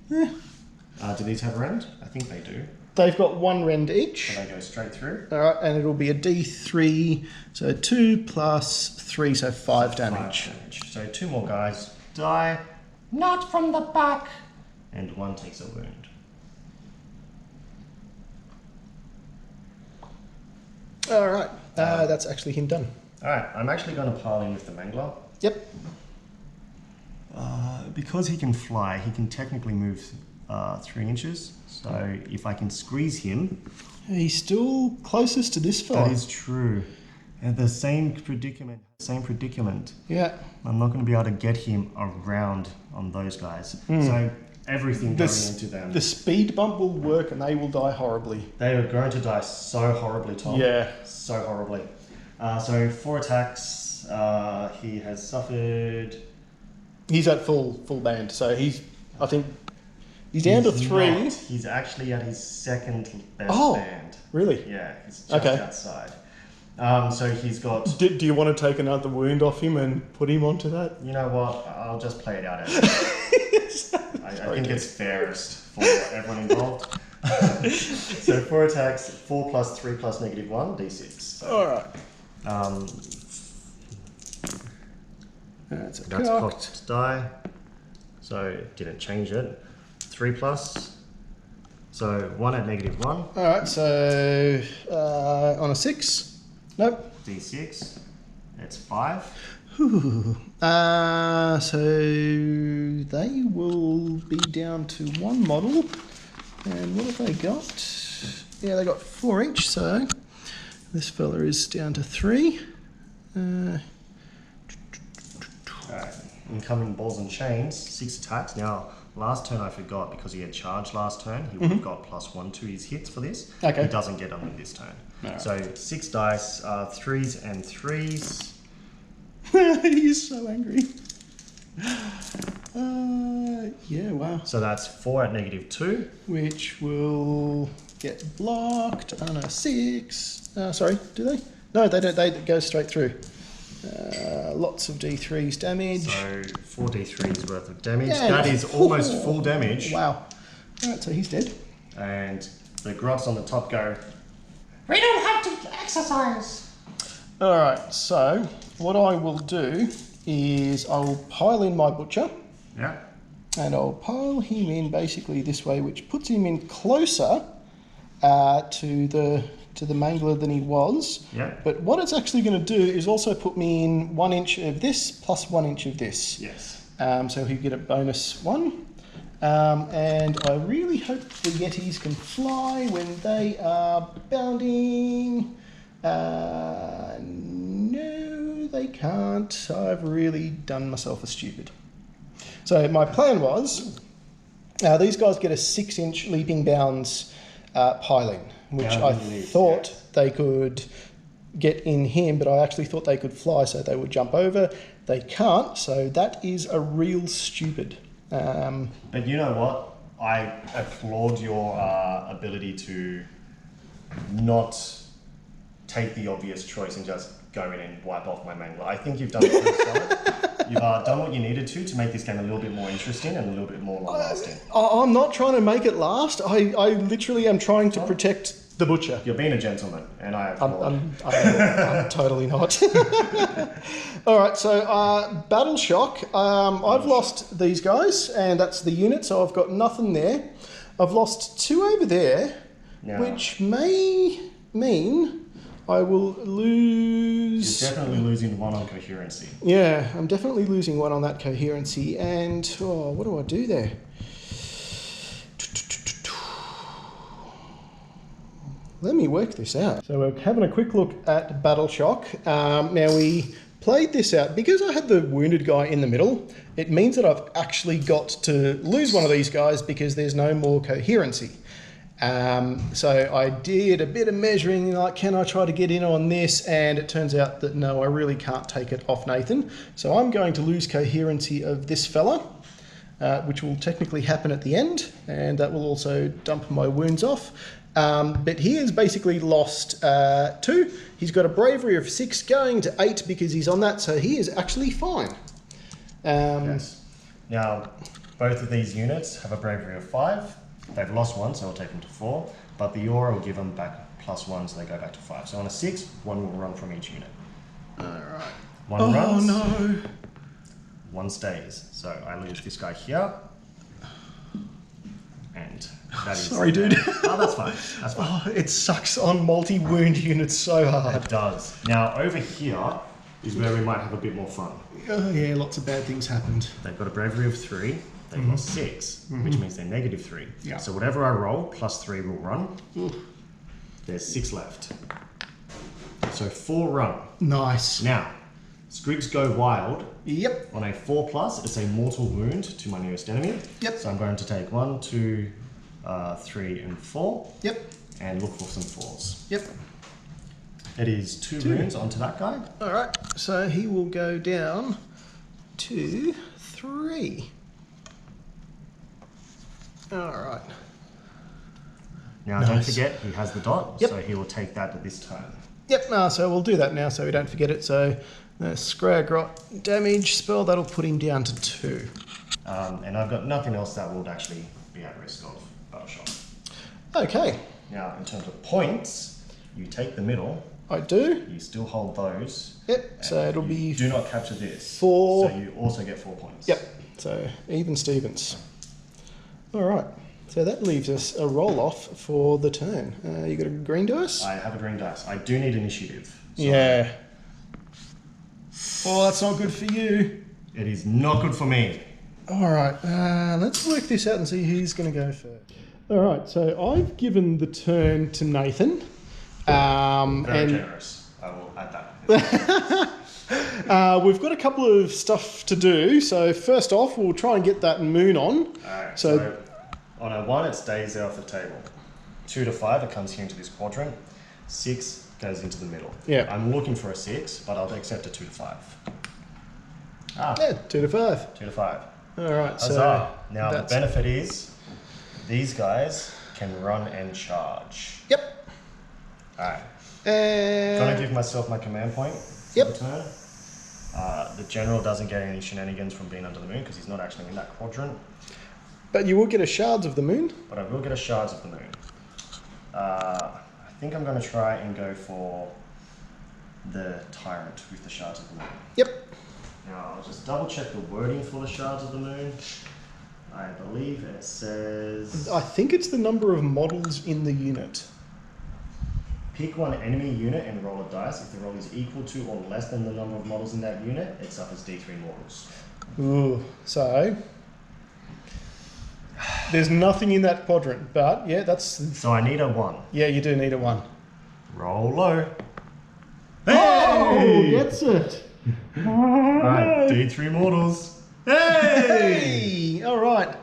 Do these have rend? I think they do. They've got 1 rend each. So they go straight through. Alright, and it'll be a D3, so 2 plus 3, so 5 damage. 5 damage. So 2 more guys die, Not from the back. and 1 takes a wound. Alright, that's actually him done. Alright, I'm actually going to pile in with the Mangler. Yep. Because he can fly, he can technically move 3 inches. So if I can squeeze him... He's still closest to this fella. That is true. And the same predicament. Yeah. I'm not going to be able to get him around on those guys. So everything going into them. The speed bump will work and they will die horribly. They are going to die so horribly, Tom. Yeah. So horribly. So 4 attacks. He has suffered... He's at full band, so I think he's down to 3. Not. He's actually at his second best band. Really? Yeah, he's just outside. So he's got... Do you want to take another wound off him and put him onto that? You know what? I'll just play it out as I think it's fairest for everyone involved. So 4 attacks, 4 plus 3 plus -1, d6. So, alright. That's cocked die. So it didn't change it. 3 plus. So 1 at -1. Alright, so on a 6. Nope. d6. It's 5. So they will be down to 1 model. And what have they got? Yeah, they got 4 each, so this fella is down to 3. Alright, incoming balls and chains, 6 attacks. Now, last turn I forgot because he had charged last turn, he would have got +1 to his hits for this. Okay. He doesn't get them this turn. Right. So 6 dice, 3s and 3s. He's so angry. Yeah, wow. So that's 4 at -2. Which will get blocked on a 6. Sorry, do they? No, they don't. They go straight through. Lots of D3s damage. So 4 D3s worth of damage. Yeah, that is almost full damage. Wow. Alright, so he's dead. And the grots on the top go... We don't have to exercise. Alright, so what I will do is I'll pile in my butcher. Yeah. And I'll pile him in basically this way, which puts him in closer to the mangler than he was. Yeah. But what it's actually going to do is also put me in 1 inch of this plus 1 inch of this. Yes. So he'll get a bonus 1. And I really hope the Yetis can fly when they are bounding. No, they can't. I've really done myself a stupid. So my plan was, these guys get a 6 inch leaping bounds piling, which I thought they could get in him, but I actually thought they could fly, so they would jump over. They can't, so that is a real stupid. But you know what? I applaud your ability to not take the obvious choice and just go in and wipe off my mangler. I think you've done it pretty solid. You've done what you needed to make this game a little bit more interesting and a little bit more long-lasting. I'm not trying to make it last. I literally am trying to protect the butcher. You're being a gentleman, and I applaud. I'm totally not. All right, so Battle Shock. I've lost these guys, and that's the unit, so I've got nothing there. I've lost 2 over there, which may mean I will lose... You're definitely losing 1 on coherency. Yeah, I'm definitely losing 1 on that coherency. And, what do I do there? Let me work this out. So we're having a quick look at Battle Shock. Now we played this out. Because I had the wounded guy in the middle, it means that I've actually got to lose one of these guys because there's no more coherency. So I did a bit of measuring, like, can I try to get in on this? And it turns out that no, I really can't take it off Nathan. So I'm going to lose coherency of this fella, which will technically happen at the end. And that will also dump my wounds off. But he has basically lost 2. He's got a bravery of 6 going to 8 because he's on that. So he is actually fine. Yes. Now, both of these units have a bravery of 5. They've lost 1, so I'll take them to 4. But the aura will give them back +1, so they go back to 5. So on a 6, 1 will run from each unit. Alright. 1 runs. Oh no. 1 stays. So I lose this guy here. And that is... Sorry, dude. Oh, that's fine. That's fine. Oh, it sucks on multi-wound units so hard. It does. Now, over here is where we might have a bit more fun. Oh yeah, lots of bad things happened. They've got a bravery of 3. They've lost 6, which means they're -3. Yeah. So whatever I roll, +3 will run. There's 6 left. So 4 run. Nice. Now, Squigs go wild. Yep. On a 4+, it's a mortal wound to my nearest enemy. Yep. So I'm going to take 1, 2, 3, and 4. Yep. And look for some 4s. Yep. It is 2 wounds onto that guy. All right. So he will go down to 3. All right. Now don't forget, he has the dot, so he will take that at this turn. Yep, no, so we'll do that now so we don't forget it. So the Scragrot damage spell, that'll put him down to 2. And I've got nothing else that would actually be at risk of battle shot. Okay. Now, in terms of points, you take the middle. I do. You still hold those. Yep, so it'll be... Do not capture this. 4. So you also get 4 points. Yep, so even Stevens. All right, so that leaves us a roll-off for the turn. You got a green dice? I have a green dice. I do need initiative. So yeah. Oh, that's not good for you. It is not good for me. All right, let's work this out and see who's going to go first. All right, so I've given the turn to Nathan. Very generous. I will add that. We've got a couple of stuff to do. So first off, we'll try and get that moon on. Alright, so on a 1, it stays there off the table. 2 to 5, it comes here into this quadrant. 6 goes into the middle. Yeah. I'm looking for a 6, but I'll accept a 2 to 5. Ah. Yeah, 2 to 5. 2 to 5. All right, Huzzah. so Now the benefit is these guys can run and charge. Yep. Alright. Trying to give myself my command point for Yep. the turn. The general doesn't get any shenanigans from being under the moon because he's not actually in that quadrant. But you will get a Shards of the Moon. But I will get a Shards of the Moon. I think I'm going to try and go for the Tyrant with the Shards of the Moon. Yep. Now I'll just double check the wording for the Shards of the Moon. I believe it says... I think it's the number of models in the unit. Pick one enemy unit and roll a dice. If the roll is equal to or less than the number of models in that unit, it suffers D3 mortals. Ooh, so there's nothing in that quadrant, but yeah, that's... So I need a 1. Yeah, you do need a 1. Roll low. Oh, gets it. Alright, D3 mortals. Hey! All right.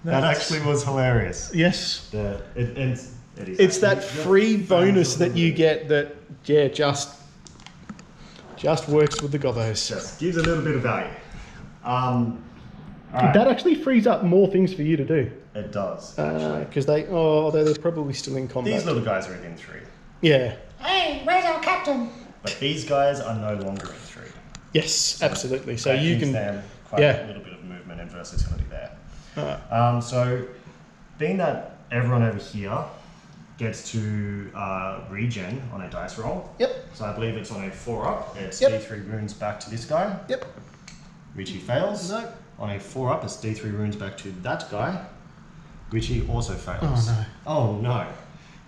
That actually was hilarious. Yes. It's that free bonus that you get that, yeah, just works with the gothos. Just gives a little bit of value. That actually frees up more things for you to do. It does. Because although they're probably still in combat. These little guys are in 3. Yeah. Hey, where's our captain? But these guys are no longer in 3. Yes, absolutely. So that you gives can... them quite a little bit of movement and versatility there. Alright. So, being that everyone over here gets to regen on a dice roll. Yep. So I believe it's on a 4-up. It's Yep. D3 runes back to this guy. Yep. Which he fails. No. On a 4-up, it's D3 runes back to that guy. Which he also fails. Oh no. Oh no.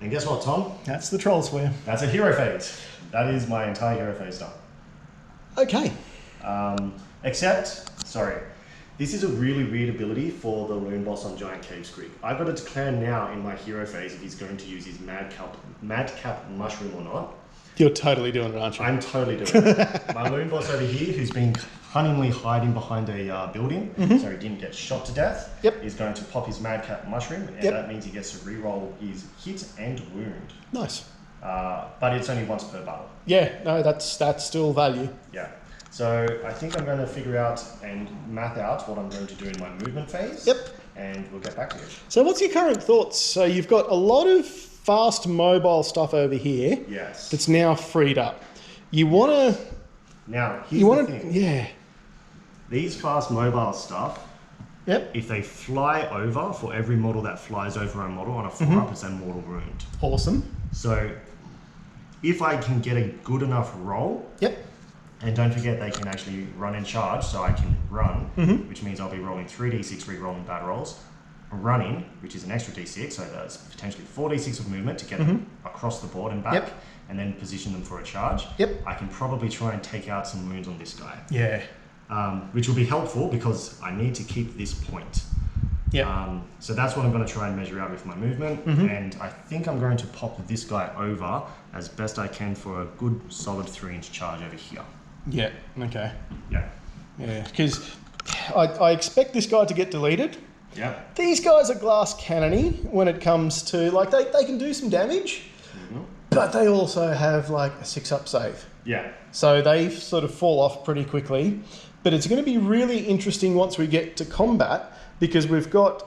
And guess what, Tom? That's the trolls for you. That's a hero phase. That is my entire hero phase done. Okay. This is a really weird ability for the Loon Boss on Giant Cave Squig. I've got to declare now in my hero phase if he's going to use his Madcap Mushroom or not. You're totally doing it, aren't you? I'm totally doing it. My Loon Boss over here, who's been cunningly hiding behind a building, so he didn't get shot to death, is going to pop his Madcap Mushroom, and that means he gets to reroll his hit and wound. Nice. But it's only once per battle. Yeah, no, that's still value. Yeah. So I think I'm going to figure out and math out what I'm going to do in my movement phase. Yep. And we'll get back to you. So what's your current thoughts? So you've got a lot of fast mobile stuff over here. Yes. That's now freed up. You want to... Now, here's the thing. Yeah. These fast mobile stuff, Yep. if they fly over, for every model that flies over a model on a 4-up, it's a mortal wound. Awesome. So if I can get a good enough roll... Yep. And don't forget they can actually run and charge, so I can run, which means I'll be rolling 3d6 re-rolling battle rolls. Running, which is an extra d6, so that's potentially 4d6 of movement to get them across the board and back, and then position them for a charge. Yep. I can probably try and take out some wounds on this guy. Yeah. Which will be helpful because I need to keep this point. Yeah. So that's what I'm going to try and measure out with my movement, and I think I'm going to pop this guy over as best I can for a good solid 3-inch charge over here. Yeah, okay. Yeah. Yeah, because I expect this guy to get deleted. Yeah. These guys are glass cannony when it comes to, like, they can do some damage, but they also have, like, a 6-up save. Yeah. So they sort of fall off pretty quickly. But it's going to be really interesting once we get to combat, because we've got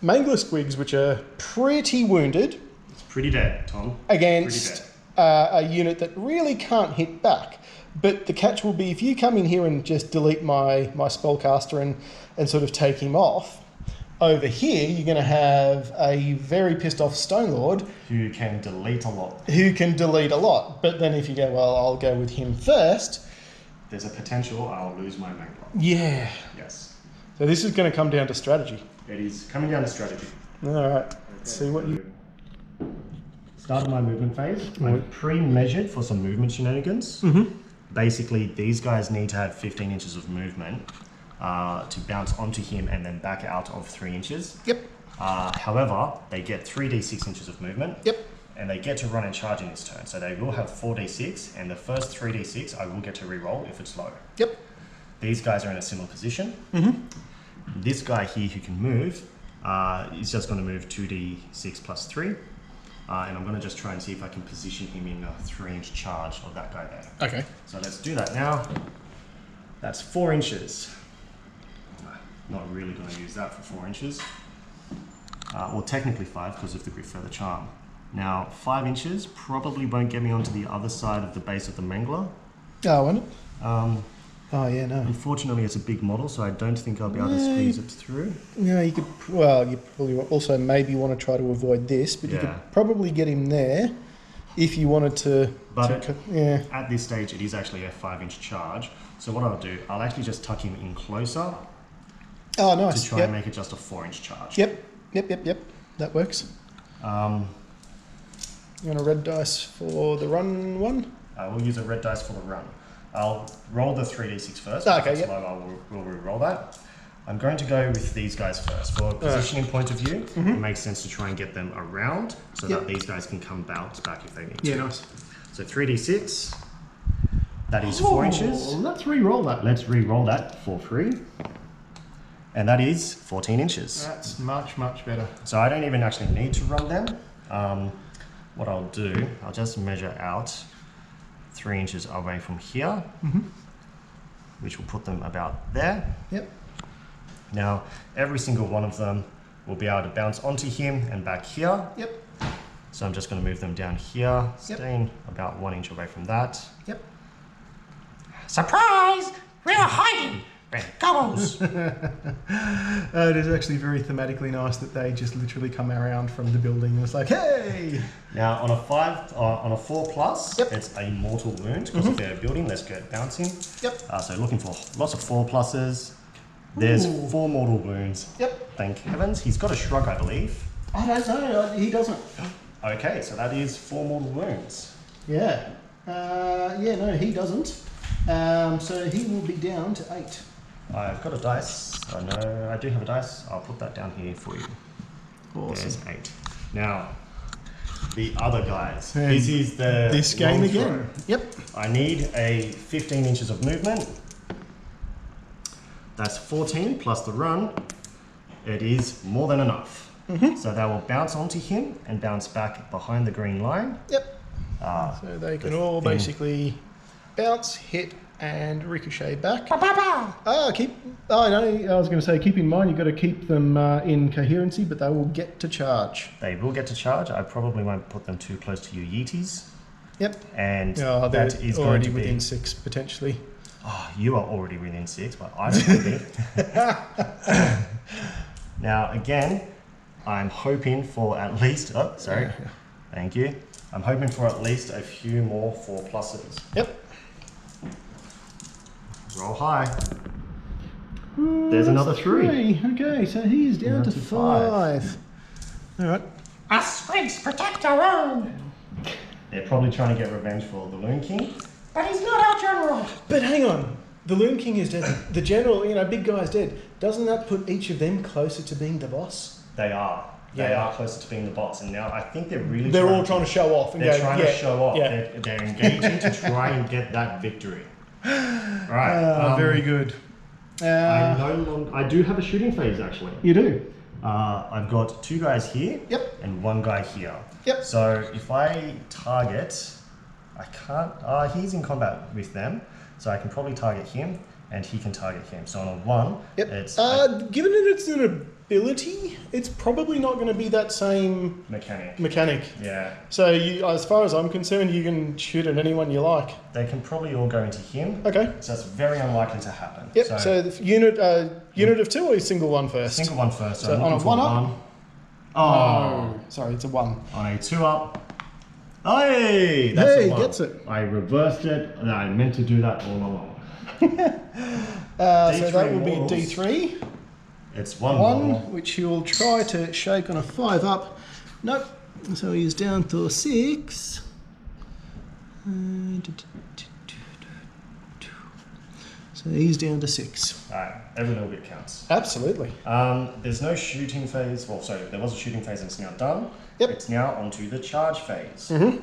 Mangler Squigs, which are pretty wounded. It's pretty dead, Tom. Against a unit that really can't hit back. But the catch will be, if you come in here and just delete my spellcaster and sort of take him off, over here you're going to have a very pissed off Stone Lord Who can delete a lot. But then if you go, well, I'll go with him first. There's a potential I'll lose my Mangler. Yeah. Yes. So this is going to come down to strategy. It is coming down to strategy. All right. Let's see what you... Started my movement phase. I've pre-measured for some movement shenanigans. Basically, these guys need to have 15 inches of movement to bounce onto him and then back out of 3 inches. Yep. However, they get 3d6 inches of movement. Yep. And they get to run and charge in this turn. So they will have 4d6, and the first 3d6 I will get to reroll if it's low. Yep. These guys are in a similar position. This guy here who can move is just going to move 2d6 plus 3. And I'm going to just try and see if I can position him in a 3-inch charge of that guy there. Okay. So let's do that now. That's 4 inches. Not really going to use that for 4 inches. Well, technically 5 because of the Grip Feather Charm. Now, 5 inches probably won't get me onto the other side of the base of the Mangler. Oh, won't it? Oh, yeah, no. Unfortunately, it's a big model, so I don't think I'll be able to squeeze it through. Yeah, you could... Well, you probably also maybe want to try to avoid this, but you could probably get him there if you wanted to... But at this stage, it is actually a 5-inch charge. So what I'll do, I'll actually just tuck him in closer. Oh, nice. To try and make it just a 4-inch charge. Yep. That works. You want a red dice for the run one? We'll use a red dice for the run. I'll roll the 3d6 first. Okay, yep. We'll re-roll that. I'm going to go with these guys first. For a positioning point of view, it makes sense to try and get them around so that these guys can come bounce back if they need to. Yeah, nice. So 3d6, that is 4 inches. Let's re-roll that. Let's re-roll that for free. And that is 14 inches. That's much, much better. So I don't even actually need to run them. What I'll do, I'll just measure out 3 inches away from here, which will put them about there. Yep. Now, every single one of them will be able to bounce onto him and back here. Yep. So I'm just going to move them down here, staying about 1 inch away from that. Yep. Surprise! We're hiding! We're gobbles! It is actually very thematically nice that they just literally come around from the building and it's like, hey! Now on a 4 plus, it's a mortal wound because of their building. Let's get bouncing. Yep. So looking for lots of 4 pluses. There's 4 mortal wounds. Yep. Thank heavens. He's got a shrug, I believe. I don't know. He doesn't. Okay, so that is 4 mortal wounds. Yeah. No, he doesn't. So he will be down to 8. I've got a dice. I know I do have a dice. I'll put that down here for you. Awesome. There's 8. Now, the other guys. And this is the this game long again. throw. Yep. I need a 15 inches of movement. That's 14 plus the run. It is more than enough. So they will bounce onto him and bounce back behind the green line. Yep. So they can all basically bounce, hit, and ricochet back. No, I was going to say, keep in mind, you've got to keep them in coherency, but they will get to charge. They will get to charge. I probably won't put them too close to your Yeeties. Yep. And they're that is going already to be within 6, potentially. Oh, you are already within 6, but I don't be. Now, again, I'm hoping for at least... Oh, sorry. Thank you. I'm hoping for at least a few more 4 pluses. Yep. Roll high. There's another 3. Okay, so he's down to 5. All right. Us squigs protect our own. They're probably trying to get revenge for the Loon King. But he's not our general. But hang on. The Loon King is dead. The general, big guy's dead. Doesn't that put each of them closer to being the boss? They are. They are closer to being the boss. And now I think they're really all trying to show off. And they're trying to show off. They're engaging to try and get that victory. Right. Very good. I do have a shooting phase actually. You do? I've got 2 guys here. Yep. And 1 guy here. Yep. So if I target, I can't. He's in combat with them, so I can probably target him, and he can target him. So on a 1, Yep. it's given that it's an ability, it's probably not going to be that same mechanic. Yeah. So as far as I'm concerned, you can shoot at anyone you like. They can probably all go into him. Okay. So it's very unlikely to happen. Yep. So the unit of 2 or single one first? Single one first. So on a 1 up. Oh. Sorry, it's a 1. On a 2 up. Hey, that's Hey, a 1. gets it. I reversed it. I meant to do that all along. So that will be models. D3. It's 1 1, model. which he will try to shake on a 5 up. Nope. So he's down to 6. So he's down to 6. Alright, every little bit counts. Absolutely. There's no shooting phase. Well, sorry, there was a shooting phase and it's now done. Yep. It's now onto the charge phase. Mm-hmm.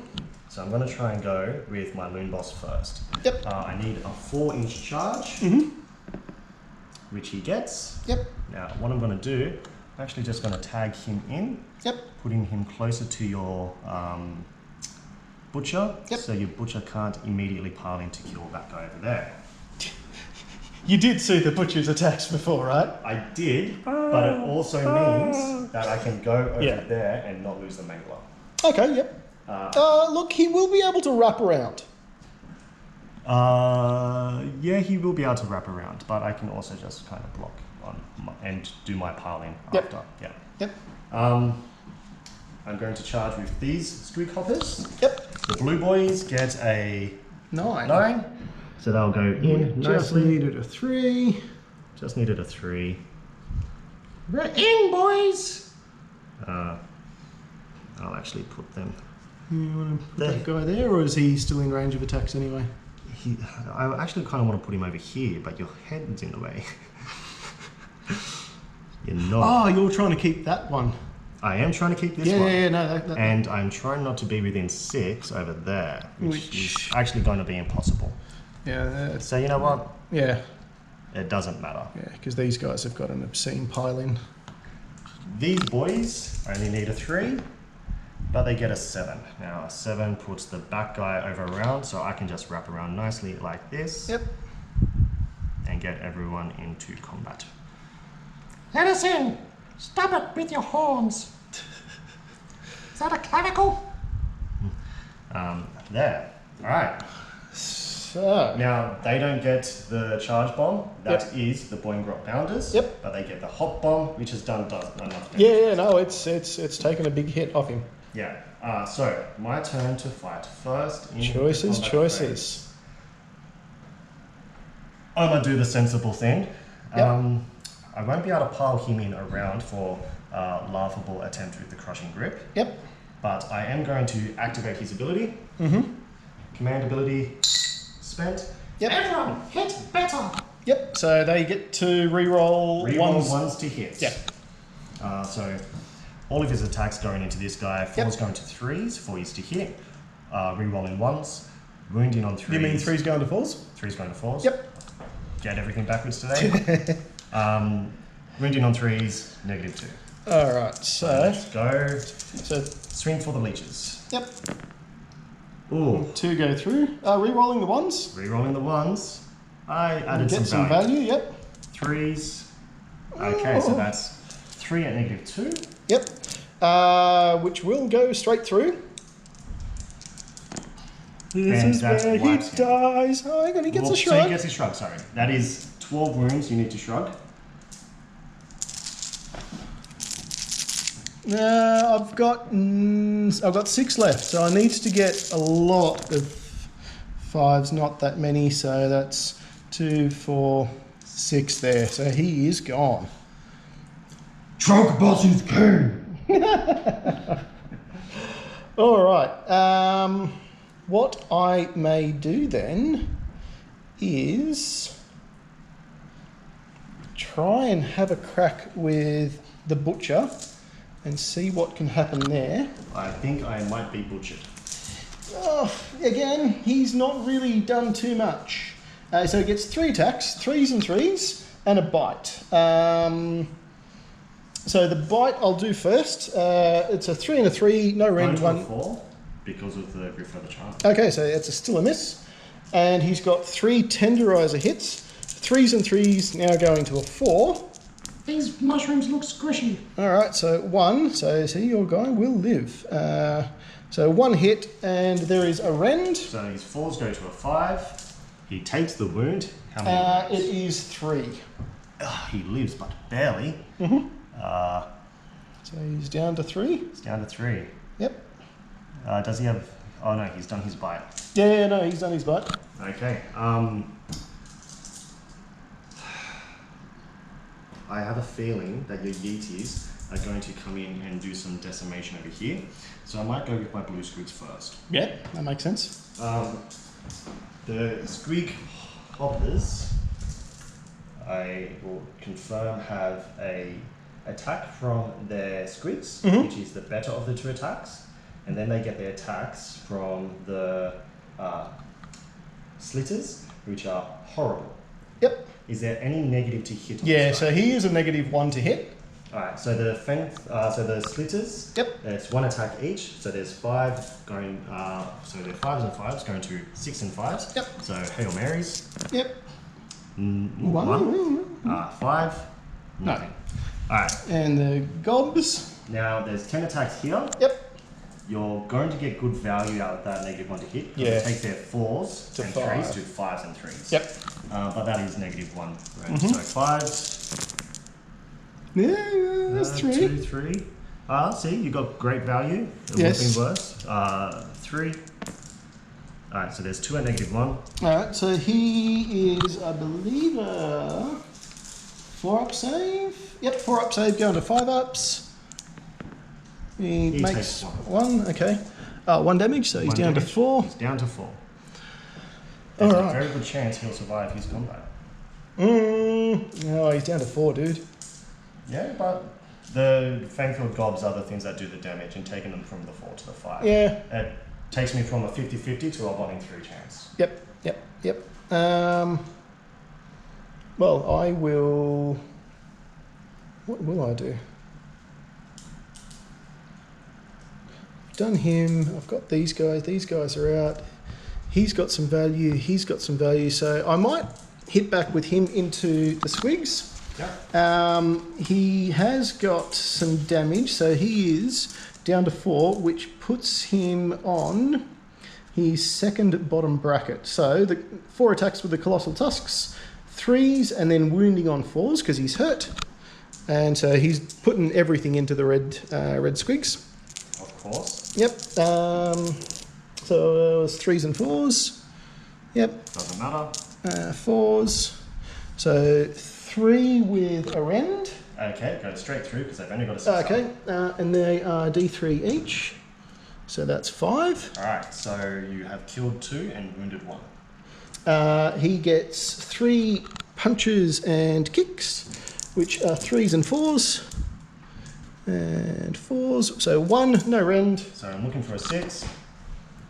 So I'm going to try and go with my loon boss first. Yep. I need a 4-inch charge, which he gets. Yep. Now, what I'm going to do, I'm actually just going to tag him in, Yep. putting him closer to your butcher, Yep. so your butcher can't immediately pile in to kill that guy over there. You did see the butcher's attacks before, right? I did, but it also means that I can go over there and not lose the mangler. Okay, yep. Look, he will be able to wrap around. Yeah, he will be able to wrap around, but I can also just kind of block on and do my piling after. Yeah. Yep. I'm going to charge with these squig hoppers. Yep. The blue boys get a 9. So they'll go in Just nicely. needed a 3. Just needed a 3. We're in, boys. I'll actually put them. You want to put that guy there, or is he still in range of attacks anyway? I actually kind of want to put him over here, but your head's in the way. You're not. Oh, you're trying to keep that one. I am trying to keep this Yeah, one. yeah, no. And I'm trying not to be within 6 over there, which is actually going to be impossible. Yeah. So you know what? Yeah. It doesn't matter. Yeah, because these guys have got an obscene pile-in. These boys only need a 3, but they get a 7. Now a 7 puts the back guy over around, so I can just wrap around nicely like this. Yep. And get everyone into combat. Let us in. Stop it with your horns. Is that a clavicle? There. Alright. So. Now, they don't get the charge bomb. That is the Boing Grot Bounders. Yep. But they get the hot bomb, which has done enough damage. Yeah, no, it's taken a big hit off him. Yeah. So, my turn to fight first. In Choices. phase. I'm going to do the sensible thing. Yep. I won't be able to pile him in around for a laughable attempt with the crushing grip. Yep. But I am going to activate his ability. Command ability spent. Yep. Everyone, hit better. Yep. So they get to re-roll Ones to hit. Yep. So all of his attacks going into this guy. 4's going to 3s, 4 is to hit. Re-rolling 1s, wounding on 3s. You mean 3's going to 4s? 3's going to 4s. Yep. Get everything backwards today. Wounding on 3s, -2. All right. So let's go. So Swing for the leeches. yep. Ooh. 2 go through. Re-rolling the 1s. Re-rolling the 1s. I added Get some value. Yep. 3s. Okay, so that's 3 at -2. Yep. Which will go straight through. This And is that's where he wipes him. dies. Oh, hang on, he gets a So shrug. he gets a shrug, sorry. That is 12 wounds you need to shrug. I've got 6 left, so I need to get a lot of 5s, not that many. So that's 2, 4, 6 there. So he is gone. Troggoths king! All right. What I may do then is try and have a crack with the butcher and see what can happen there. I think I might be butchered. Oh, again, he's not really done too much. So he gets 3 attacks, 3s and 3s, and a bite. So the bite I'll do first. It's a 3 and a 3, no rend Going to one. a 4 because of the Grip of the Charm. Okay, so it's still a miss. And he's got 3 tenderizer hits, 3s and 3s, now going to a 4. These mushrooms look squishy. All right, so 1. So see, your guy will live. So 1 hit, and there is a rend. So his 4s go to a 5. He takes the wound. How many It wounds? is 3. He lives, but barely. So he's down to 3. It's down to 3. Yep. Does he have... Oh no, he's done his bite. Yeah, no, he's done his bite. Okay. I have a feeling that your Yeeties are going to come in and do some decimation over here. So I might go with my blue squigs first. Yeah, that makes sense. The squig hoppers, I will confirm, have a attack from their squigs, which is the better of the 2 attacks. And then they get their attacks from the slitters, which are horrible. Yep. Is there any negative to hit on Yeah, this so guy? he is a -1 to hit. Alright, so the slitters, Yep. it's 1 attack each, so there's 5 going, so they're 5s and 5s going to 6 and 5s. Yep. So Hail Marys. Yep. 1. 5. Nothing. Alright, And the gobs. now there's 10 attacks here. Yep. You're going to get good value out of that -1 to hit. Yeah. They take their 4s To and 5. 3s to 5s and 3s. Yep. But that is -1. Right? So 5s. Yeah, that's 3. 2, 3. See, you got great value. It Yes. would have been worse. 3. Alright, so there's 2 at -1. Alright, so he is, I believe, 4-up save. Yep, 4-up save going to 5-ups. He makes takes 1, okay. 1 damage, so he's 1 down damage. to 4. He's down to 4. There's a Alright. very good chance he'll survive his combat. No, he's down to 4, dude. Yeah, but the Fangfield gobs are the things that do the damage, and taking them from the 4 to the 5. Yeah. It takes me from a 50-50 to a 1 in 3 chance. Yep. Well, I will... What will I do? I've done him. I've got these guys. These guys are out. He's got some value. He's got some value. So I might hit back with him into the squigs. Yeah. He has got some damage, so he is down to 4, which puts him on his 2nd bottom bracket. So the 4 attacks with the Colossal Tusks, 3s, and then wounding on 4s because he's hurt. And so he's putting everything into the red squigs. Of course. Yep. So it was 3s and 4s. Yep. Doesn't matter. 4s. So 3 with a rend. Okay, go straight through because they've only got a 6. Okay, and they are D3 each. So that's 5. Alright, so you have killed 2 and wounded 1. He gets 3 punches and kicks, which are 3s and 4s. And 4s. So 1, no rend. So I'm looking for a 6,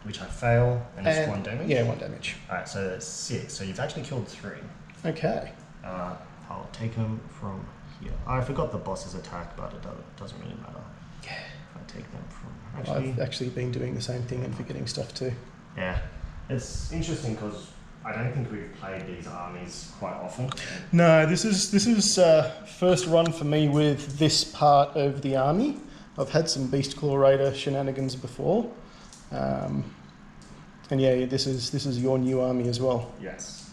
which I fail, and it's 1 damage. Yeah, 1 damage. Alright, so that's 6. So you've actually killed 3. Okay. I'll take them from here. I forgot the boss's attack, but it doesn't really matter. Yeah. If I take them from... I've actually been doing the same thing and forgetting stuff too. Yeah. It's interesting because I don't think we've played these armies quite often. No, this is first run for me with this part of the army. I've had some Beastclaw Raider shenanigans before, and yeah, this is your new army as well. Yes.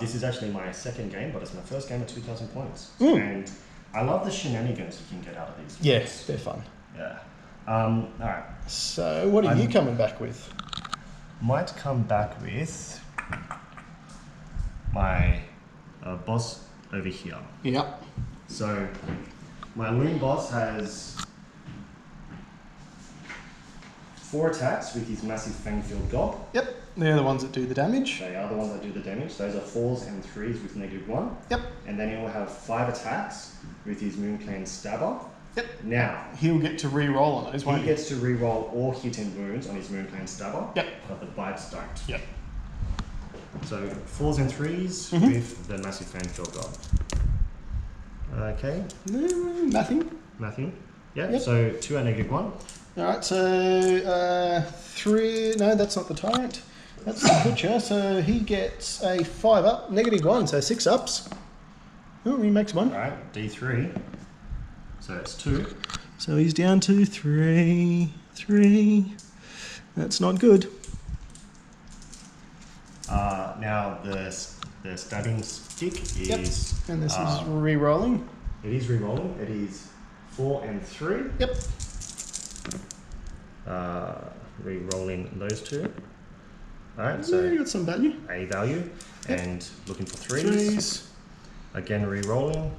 This is actually my 2nd game, but it's my 1st game at 2,000 points. Mm. And I love the shenanigans you can get out of these. Yes, they're fun. Yeah. Alright. So, what are you coming back with? Might come back with my boss over here. Yep. So, my loon boss has 4 attacks with his massive Fangfield gob. Yep. They're the ones that do the damage. They are the ones that do the damage. Those are 4s and 3s with -1. Yep. And then he will have 5 attacks with his Moon Clan Stabber. Yep. Now, He'll get to re-roll on those, won't he he? gets to reroll all hit and wounds on his Moon Clan Stabber. Yep. But the bites don't. Yep. So 4s and 3s with the massive fanfield god. Okay. Nothing. Nothing. Yeah. Yep. So 2 and -1. All right. So 3. No, that's not the tyrant. That's the butcher. So he gets a 5 up, -1. So 6 ups. Oh, he makes 1. All right. D3. So it's 2. So he's down to 3. 3. That's not good. Now the stabbing stick is. And this is re-rolling. It is re-rolling. It is 4 and 3. Yep. Re-rolling those 2. All right. So you So got some value. a value Yep. and looking for 3s. 3s. Again re-rolling.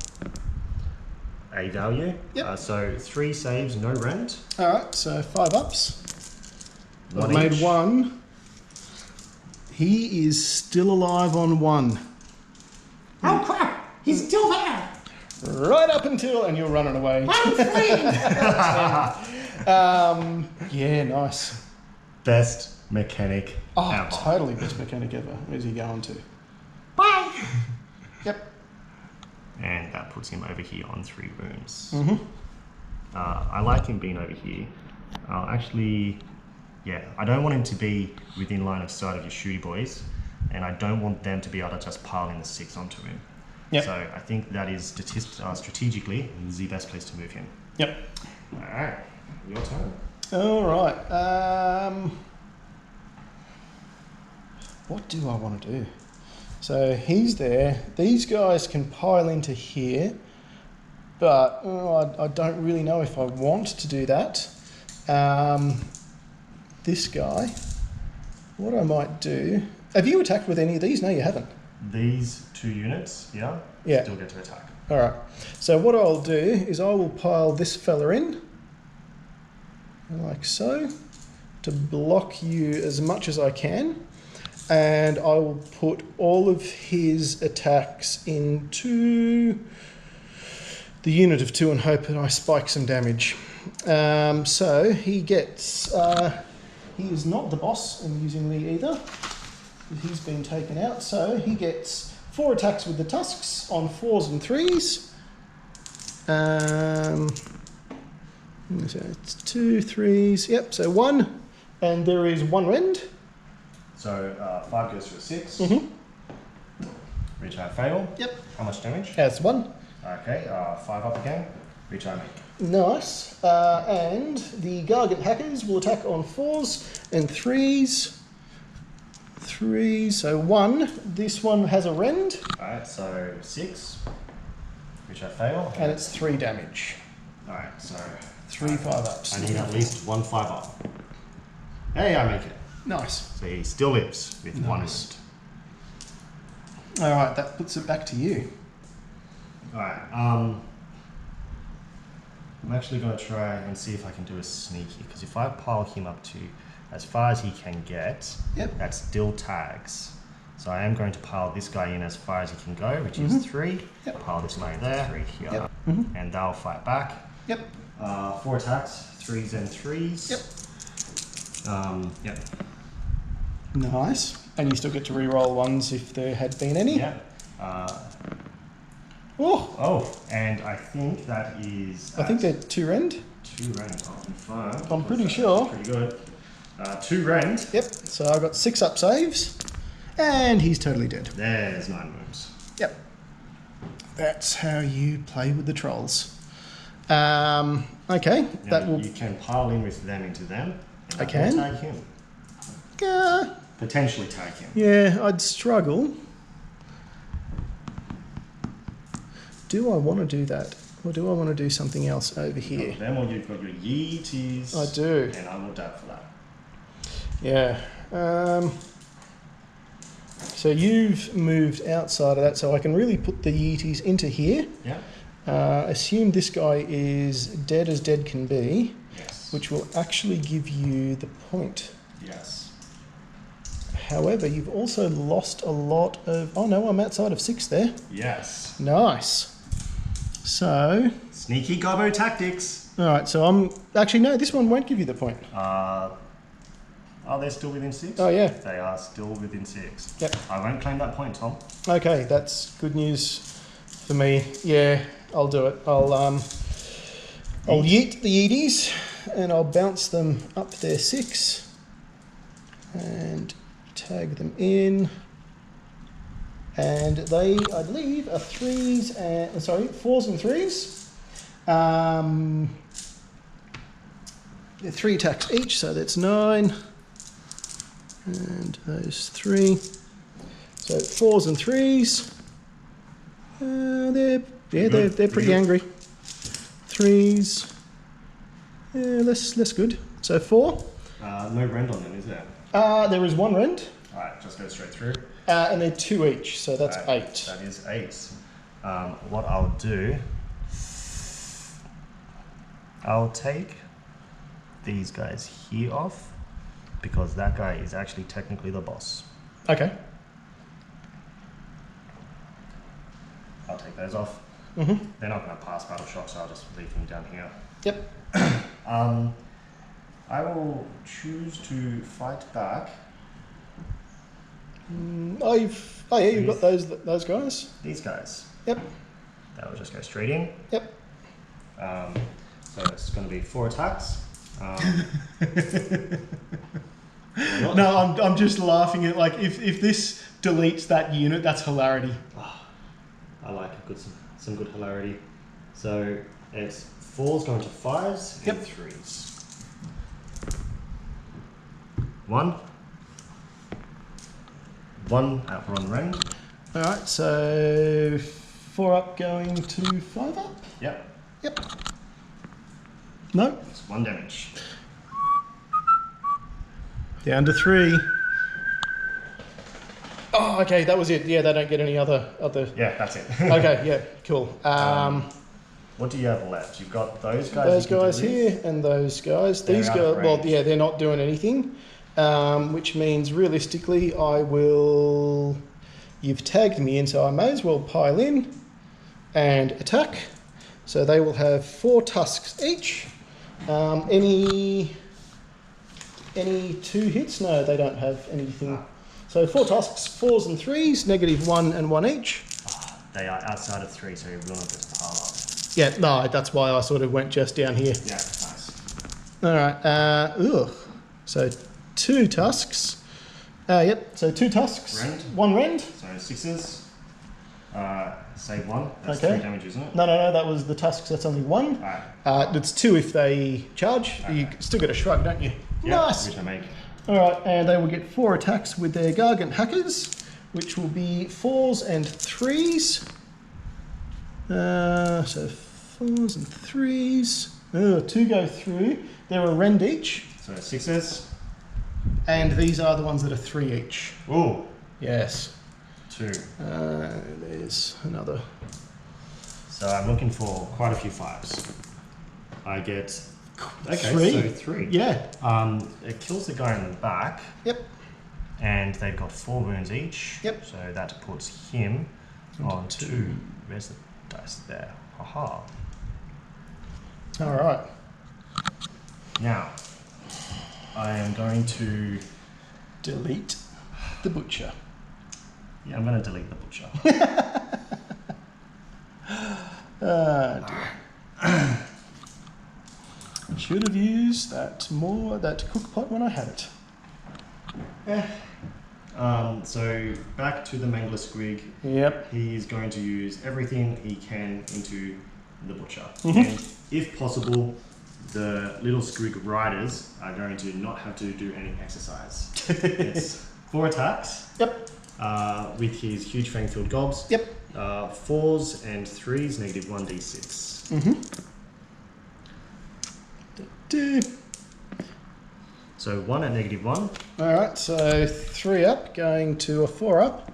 A value. Yep. So 3 saves, no rent. All right. So 5 ups. I've 1 made each. 1. He is still alive on 1. Oh crap! He's still there! Right up until, and you're running away. I'm free! Yeah, nice. Best mechanic Oh, ever. totally best mechanic ever. Where's he going to? Bye! Yep. And that puts him over here on 3 rooms. Mm-hmm. I like him being over here. Actually, yeah, I don't want him to be within line of sight of your shooty boys, and I don't want them to be able to just pile in the 6 onto him. Yep. So I think that is strategically the best place to move him. Yep. All right, your turn. All right. What do I want to do? So he's there. These guys can pile into here, but I don't really know if I want to do that. This guy, what I might do... Have you attacked with any of these? No, you haven't. These 2 units, yeah, Yeah. still get to attack. All right. So what I'll do is I will pile this fella in, like so, to block you as much as I can. And I will put all of his attacks into the unit of 2 and hope that I spike some damage. So he gets... he is not the boss amusingly either. He's been taken out, so he gets 4 attacks with the tusks on 4s and 3s. So it's 2, 3s. Yep, so 1, and there is 1 rend. So 5 goes to a 6, which I fail. Yep, How much damage? that's 1. Okay, 5 up again, which I make. Nice. And the Gargant hackers will attack on 4s and 3s. 3, so 1. This one has a rend, Alright, so 6, which I fail. and it's 3 damage. Alright, so 3 5-ups. I need at least 1 5 up. Hey, I make it. Nice. So he still lives with 1 Nice. rend. Alright, that puts it back to you. Alright, I'm actually going to try and see if I can do a sneaky, because if I pile him up to as far as he can get, Yep. that still tags. So I am going to pile this guy in as far as he can go, which is 3. Yep. Pile this guy there, 3 here, Yep. and they'll fight back. Yep. 4 attacks, 3s and 3s. Yep. Yep. Nice. And you still get to re-roll ones if there had been any. Yeah. Oh, And I think that is. I think they're 2 rend. 2 rend. I'll confirm. I'm pretty That's sure. Pretty good. 2 rend. Yep. So I got 6 up saves, and he's totally dead. There's 9 wounds. Yep. That's how you play with the trolls. Okay. Now, That will. you can pile in with them into them. And I that will can. Tag him. Potentially tag him. Yeah, I'd struggle. Do I want to do that? Or do I want to do something else over here? Them or you've got your yeeties. I do. And I will dab for that. Yeah. So you've moved outside of that, so I can really put the yeeties into here. Yeah. Assume this guy is dead as dead can be, Yes. which will actually give you the point. Yes. However, you've also lost a lot of... Oh no, I'm outside of 6 there. Yes. Nice. So... Sneaky gobbo tactics. Alright, so I'm... Actually, no, this one won't give you the point. I Are they still within 6? Oh, yeah. They are still within 6. Yep. I won't claim that point, Tom. Okay, that's good news for me. Yeah, I'll do it. I'll yeet the Yeeties and I'll bounce them up their 6 and tag them in. And they, I believe, are 4s and 3s. They're 3 attacks each, so that's 9. And those 3. So 4s and 3s. They're pretty angry. 3s. Yeah, less good. So 4. No rend on them, is there? There is 1 rend. Alright, just go straight through. And they're 2 each, so that's 8. That is 8. What I'll do, I'll take these guys here off because that guy is actually technically the boss. Okay. I'll take those off. Mm-hmm. They're not going to pass battle shock, so I'll just leave them down here. Yep. I will choose to fight back. You've got those guys. These guys. Yep. That will just go straight in. Yep. So it's going to be 4 attacks. No, I'm just laughing at like if this deletes that unit, that's hilarity. Oh, I like some good hilarity. So it's 4s going to 5s and 3s. 1 outrun rend. All right, so 4 up going to 5 up. Yep. Yep. No. It's 1 damage. Down to 3. Oh, okay, that was it. Yeah, they don't get any other. Yeah, that's it. Okay, yeah, cool. What do you have left? You've got those guys. Those guys here and those guys. These guys, well, yeah, they're not doing anything, which means realistically, I will. You've tagged me in, so I may as well pile in and attack. So they will have 4 tusks each. Any 2 hits? No, they don't have anything. So 4 tusks, 4s and 3s, -1 and 1 each. They are outside of 3, so you will not get to pile up. Yeah, no, that's why I sort of went just down here. Yeah, nice. All right. So 2 tusks. Yep. So 2 tusks. Rend. 1 rend. So 6s. Save 1. That's Okay. 3 damage, isn't it? No, that was the tusks. That's only 1. Alright. It's 2 if they charge. Okay. You still get a shrug, don't you? Yep, Nice. which I make. All right, and they will get 4 attacks with their Gargant Hackers, which will be 4s and 3s. So 4s and 3s. 2 go through. They're a rend each. So 6s. And these are the ones that are 3 each. Ooh. Yes. 2. There's another. So I'm looking for quite a few 5s. I get... Okay, 3. so 3. Yeah. It kills the guy in the back. Yep. And they've got 4 wounds each. Yep. So that puts him on 2. Where's the dice there? Haha. All right. Now, I am going to... Delete the butcher. Yeah, I'm going to delete the butcher. Dear. Should have used that cook pot when I had it. So back to the Mangler Squig. Yep. He's going to use everything he can into the butcher. Mm-hmm. And if possible, the little Squig riders are going to not have to do any exercise. It's 4 attacks. Yep. With his huge fang-filled gobs. Yep. 4s and 3s, -1d6. Mm-hmm. So 1 at -1. Alright, so 3 up, going to a 4 up.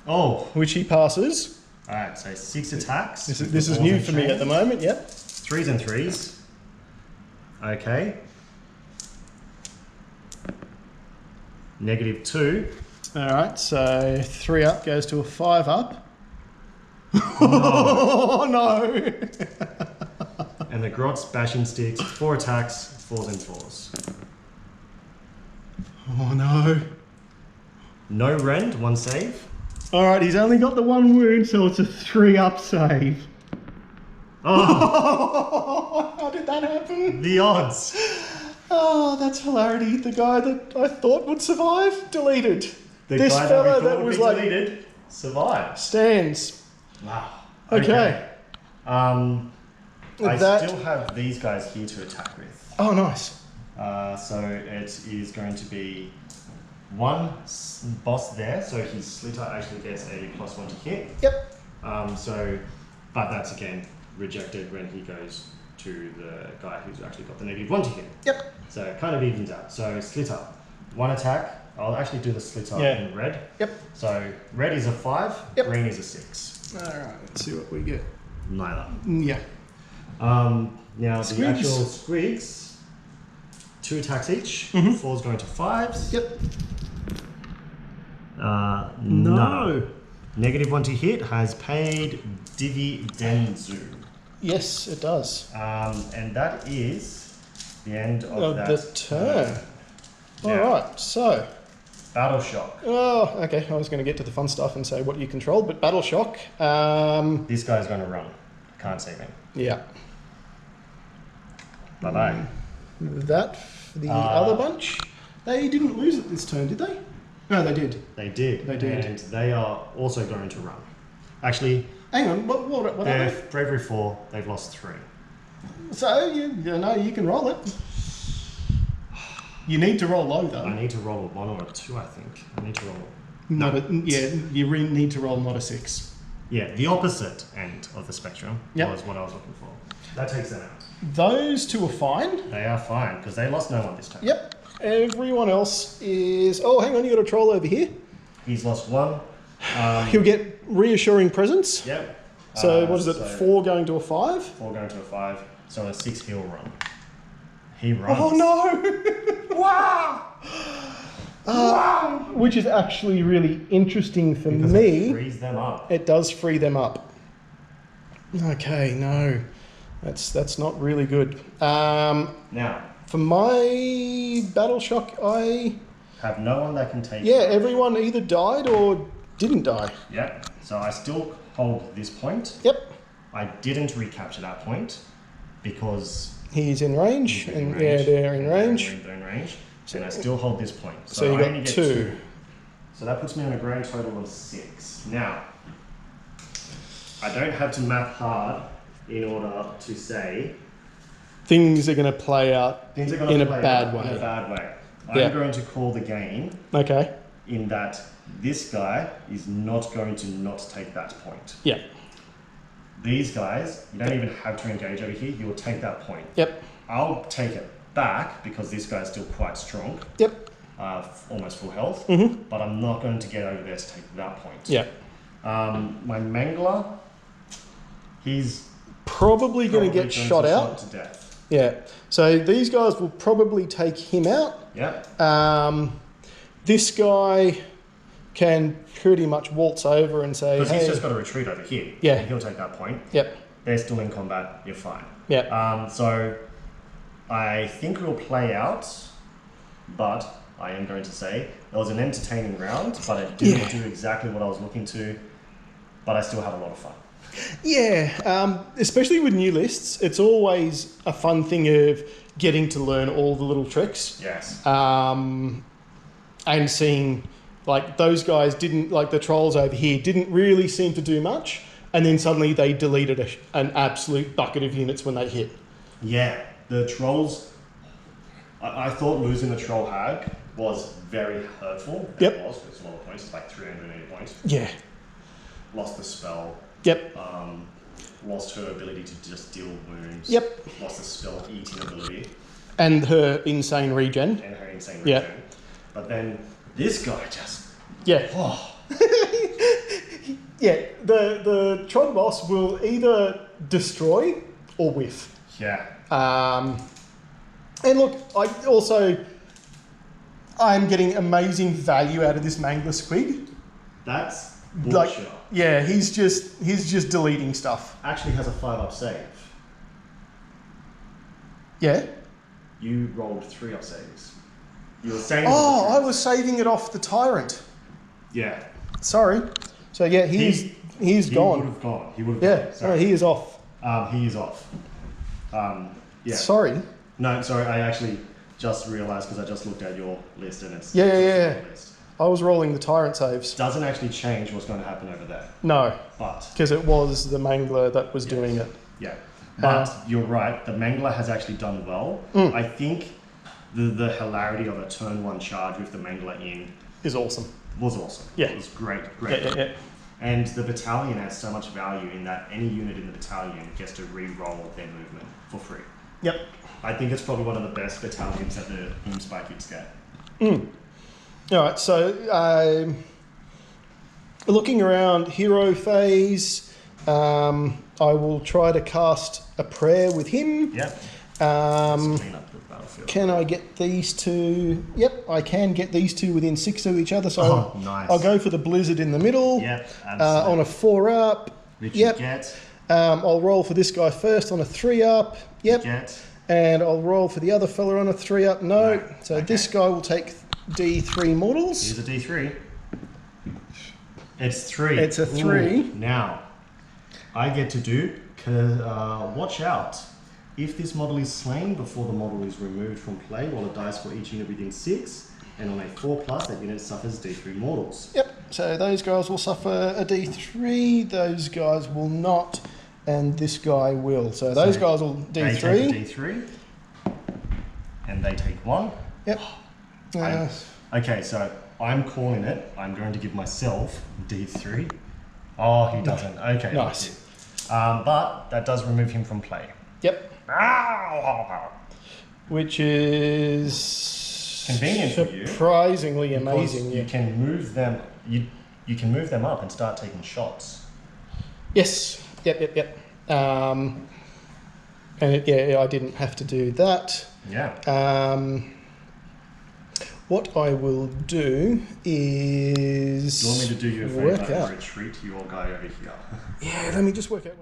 Oh! Which he passes. Alright, so 6 attacks. This is new for me at the moment, yep. 3s and 3s. Okay. -2. Alright, so 3 up goes to a 5 up. No. Oh no! And the Grot's bashing sticks, 4 attacks, 4s and 4s. Oh no. No rend, 1 save. Alright, he's only got the 1 wound, so it's a 3-up save. Oh, How did that happen? the odds. Oh, that's hilarity. The guy that I thought would survive, deleted. The This guy fella that, we that thought was would be like deleted survived. stands. Wow. Okay. I That- still have these guys here to attack with. Oh, nice. So it is going to be 1 boss there, so his Slitter actually gets a +1 to hit. Yep. But that's again rejected when he goes to the guy who's actually got the -1 to hit. Yep. So it kind of evens out. So Slitter, 1 attack. I'll actually do the Slitter in red. Yep. So red is a 5, Yep. green is a 6. Alright, let's see what we get. Neither. Yeah. Now Squigs. the actual squigs, 2 attacks each. 4's going to 5s. Yep. No. -1 to hit has paid dividendzu. Yes, it does. And that is the end of Of that the turn. Now, Alright, so. Battle Shock. Oh, okay. I was going to get to the fun stuff and say what you controlled, but Battle Shock. This guy's going to run. Can't save him. Yeah. Bye bye. That, the other bunch, they didn't lose it this turn, did they? No, they did. They did. They did. And they are also going to run. Actually, Hang on, what are they're they? bravery 4. They've lost 3. So, you know, you can roll it. You need to roll low, though. I need to roll a 1 or a 2, I think. I need to roll. You need to roll not a 6. Yeah, the opposite end of the spectrum Yep. was what I was looking for. That takes them out. Those 2 are fine. They are fine because they lost no one this time. Yep. Everyone else is... Oh, hang on, you got a troll over here. He's lost 1. He'll get reassuring presence. Yep. So, what is it, so 4 going to a 5? 4 going to a 5. So a 6 he'll run. He runs. Oh, no! Wow! Which is actually really interesting for Because me. it frees them up. It does free them up. Okay, no. That's not really good. Now, For my Battle Shock, have no one that can take... yeah, everyone either died or didn't die. Yep. So I still hold this point. Yep. I didn't recapture that point because... He's in range, he's in and range, yeah, they're in range. They're in range. And I still hold this point. So you I got only get 2. So that puts me on a grand total of 6. Now, I don't have to map hard in order to say Things are going to play out things are going in to a play bad out way. in a bad way. Yeah. I'm going to call the game Okay. in that this guy is not going to not take that point. Yeah. These guys, you don't even have to engage over here. You'll take that point. Yep. I'll take it back because this guy's still quite strong, Yep. almost full health. But I'm not going to get over there to take that point. Yeah. My Mangler, he's Probably going to get shot out. to death. Yeah. So these guys will probably take him out. Yep. This guy can pretty much waltz over and say, Because hey. he's just got to retreat over here. Yeah. And he'll take that point. Yep. They're still in combat. You're fine. Yep. So I think we'll play out, but I am going to say it was an entertaining round, but it didn't do exactly what I was looking to. But I still had a lot of fun. Yeah, especially with new lists, it's always a fun thing of getting to learn all the little tricks. Yes. And seeing, like, those guys didn't, like the trolls over here, didn't really seem to do much, and then suddenly they deleted an absolute bucket of units when they hit. Yeah, the trolls. I thought losing the troll hag was very hurtful. Yep. It was. It's a lot of points. It's like 380 points. Yeah. Lost the spell. Yep. Lost her ability to just deal wounds. Yep. Lost the spell eating ability. And her insane regen. And her insane Yeah. regen. But then this guy just... Yeah. Oh. Yeah, the Trog boss will either destroy or whiff. Yeah. And look, I'm getting amazing value out of this Mangler Squig. That's Like, bullshit. yeah, he's just deleting stuff. Actually has a 5-up save. Yeah. You rolled 3-up saves. You were saying. Oh, I was saving it off the tyrant. Yeah. Sorry. So yeah, he's gone. Would have gone. He would have Yeah. gone. Sorry. No, he is off. He is off. Yeah. Sorry. No, sorry. I actually just realised because I just looked at your list and it's Yeah. list. I was rolling the tyrant saves. Doesn't actually change what's going to happen over there. No, But because it was the Mangler that was doing it. yeah. But you're right. The Mangler has actually done well. I think the hilarity of a turn 1 charge with the Mangler in Is awesome. was awesome. Yeah. It was great. Yeah. And the battalion adds so much value in that any unit in the battalion gets to re-roll their movement for free. Yep. I think it's probably one of the best battalions that the Gloomspite Gitz get. All right, so looking around hero phase, I will try to cast a prayer with him. Yep. Um, Clean up the battlefield. Can I get these two? Yep, I can get these two within 6 of each other. So nice. I'll go for the blizzard in the middle. Yep. On a 4-up. Which Yep. you get. I'll roll for this guy first on a 3-up. Yep. Get. And I'll roll for the other fella on a 3-up. No. No. So Okay. this guy will take D3 mortals. Here's a D3. It's 3. It's a 3. Ooh, now, I get to do, watch out. If this model is slain before the model is removed from play, roll a dice for each unit within 6, and on a 4+, that unit suffers D3 mortals. Yep, so those guys will suffer a D3, those guys will not, and this guy will. So those guys will They take a D3. D3, and they take 1. Yep. Okay, so I'm calling it. I'm going to give myself D3. Oh, he doesn't. Okay. Nice. But that does remove him from play. Yep. Ow! Which is Convenient for you. surprisingly Because amazing. you Yeah. can move them. You can move them up and start taking shots. Yes. Yep. And I didn't have to do that. Yeah. What I will do is Do you want me to do you a work favour out. and retreat your guy over here? Yeah, let me just work out.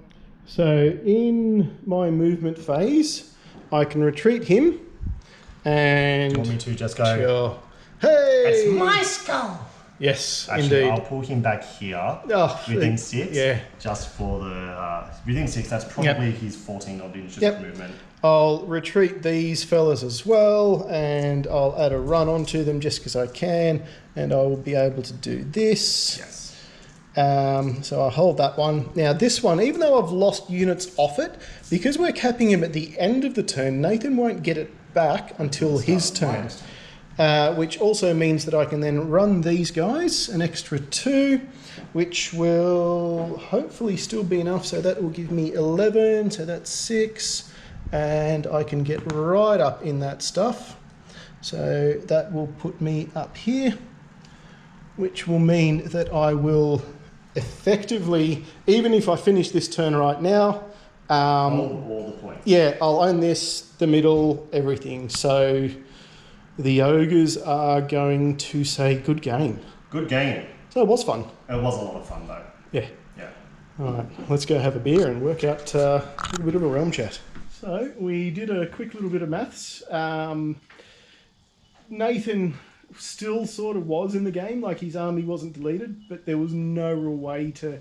So in my movement phase, I can retreat him, and Do you want me to just go? sure. Hey, It's My skull. yes, Actually, indeed. I'll pull him back here Oh, within 6. yeah. Just for the within 6. That's probably his 14 odd inches Yep. of movement. I'll retreat these fellas as well, and I'll add a run onto them just because I can, and I will be able to do this. Yes. So I'll hold that one. Now this one, even though I've lost units off it, because we're capping him at the end of the turn, Nathan won't get it back until his turn. Which also means that I can then run these guys, an extra 2, which will hopefully still be enough. So that will give me 11, so that's 6, and I can get right up in that stuff. So that will put me up here, which will mean that I will effectively, even if I finish this turn right now, All the points. yeah, I'll own this, the middle, everything. So the ogres are going to say good game. Good game. So it was fun. It was a lot of fun though. Yeah. Yeah. All right, let's go have a beer and work out a little bit of a realm chat. So we did a quick little bit of maths. Nathan still sort of was in the game, like his army wasn't deleted, but there was no real way to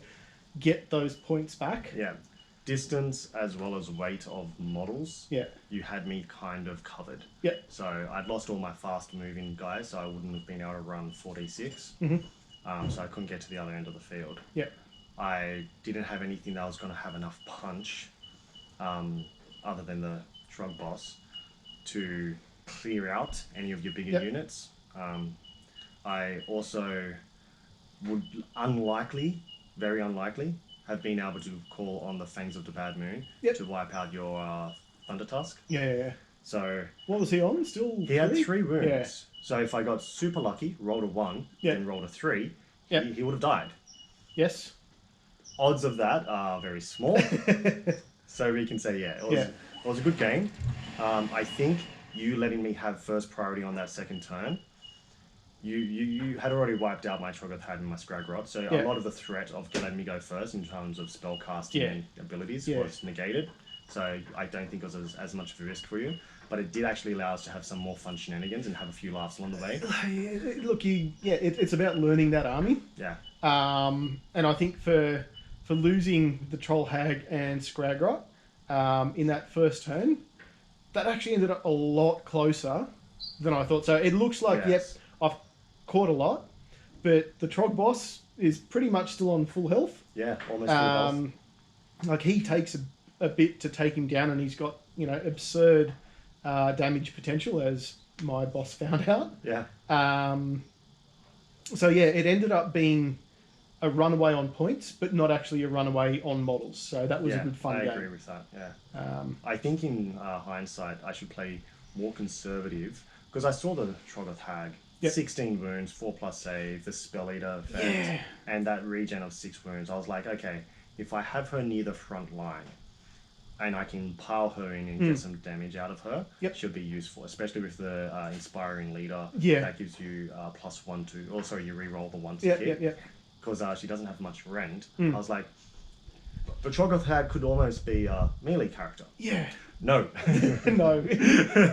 get those points back. Yeah. Distance as well as weight of models. Yeah. You had me kind of covered. Yeah. So I'd lost all my fast moving guys, so I wouldn't have been able to run 46. So I couldn't get to the other end of the field. Yeah. I didn't have anything that was going to have enough punch, other than the shrug boss, to clear out any of your bigger Yep. units. I also would very unlikely, have been able to call on the Fangs of the Bad Moon Yep. to wipe out your Thunder Tusk. Yeah. So What was he on? Still he had 3 wounds. Yeah. So if I got super lucky, rolled a 1, Yeah. then rolled a 3, Yeah. he would have died. Yes. Odds of that are very small. So we can say, it was a good game. I think you letting me have first priority on that second turn, you had already wiped out my Troggoth Hat and my Scragrot, so Yeah. a lot of the threat of letting me go first in terms of spell casting Yeah. and abilities Yeah. was negated. So I don't think it was as much of a risk for you. but it did actually allow us to have some more fun shenanigans and have a few laughs along the way. Look, it's about learning that army. Yeah. And I think for losing the Troll Hag and Scragrot in that first turn, that actually ended up a lot closer than I thought. So it looks like, yep, I've caught a lot, but the Trog boss is pretty much still on full health. Yeah, almost full health. Like, he takes a bit to take him down, and he's got, absurd damage potential, as my boss found out. Yeah. So yeah, it ended up being a runaway on points, but not actually a runaway on models. So that was a good fun game. I agree with that, yeah. I think in hindsight, I should play more conservative, because I saw the Troggoth Hag, 16 wounds, 4+ save, the Spell Eater effect, and that regen of 6 wounds. I was like, okay, if I have her near the front line, and I can pile her in and get some damage out of her, should be useful, especially with the Inspiring Leader. That gives you +1 to... Oh, sorry, you re-roll the 1 to hit. Because she doesn't have much rend. I was like, the Troggoth Hag could almost be a melee character. Yeah. No. No.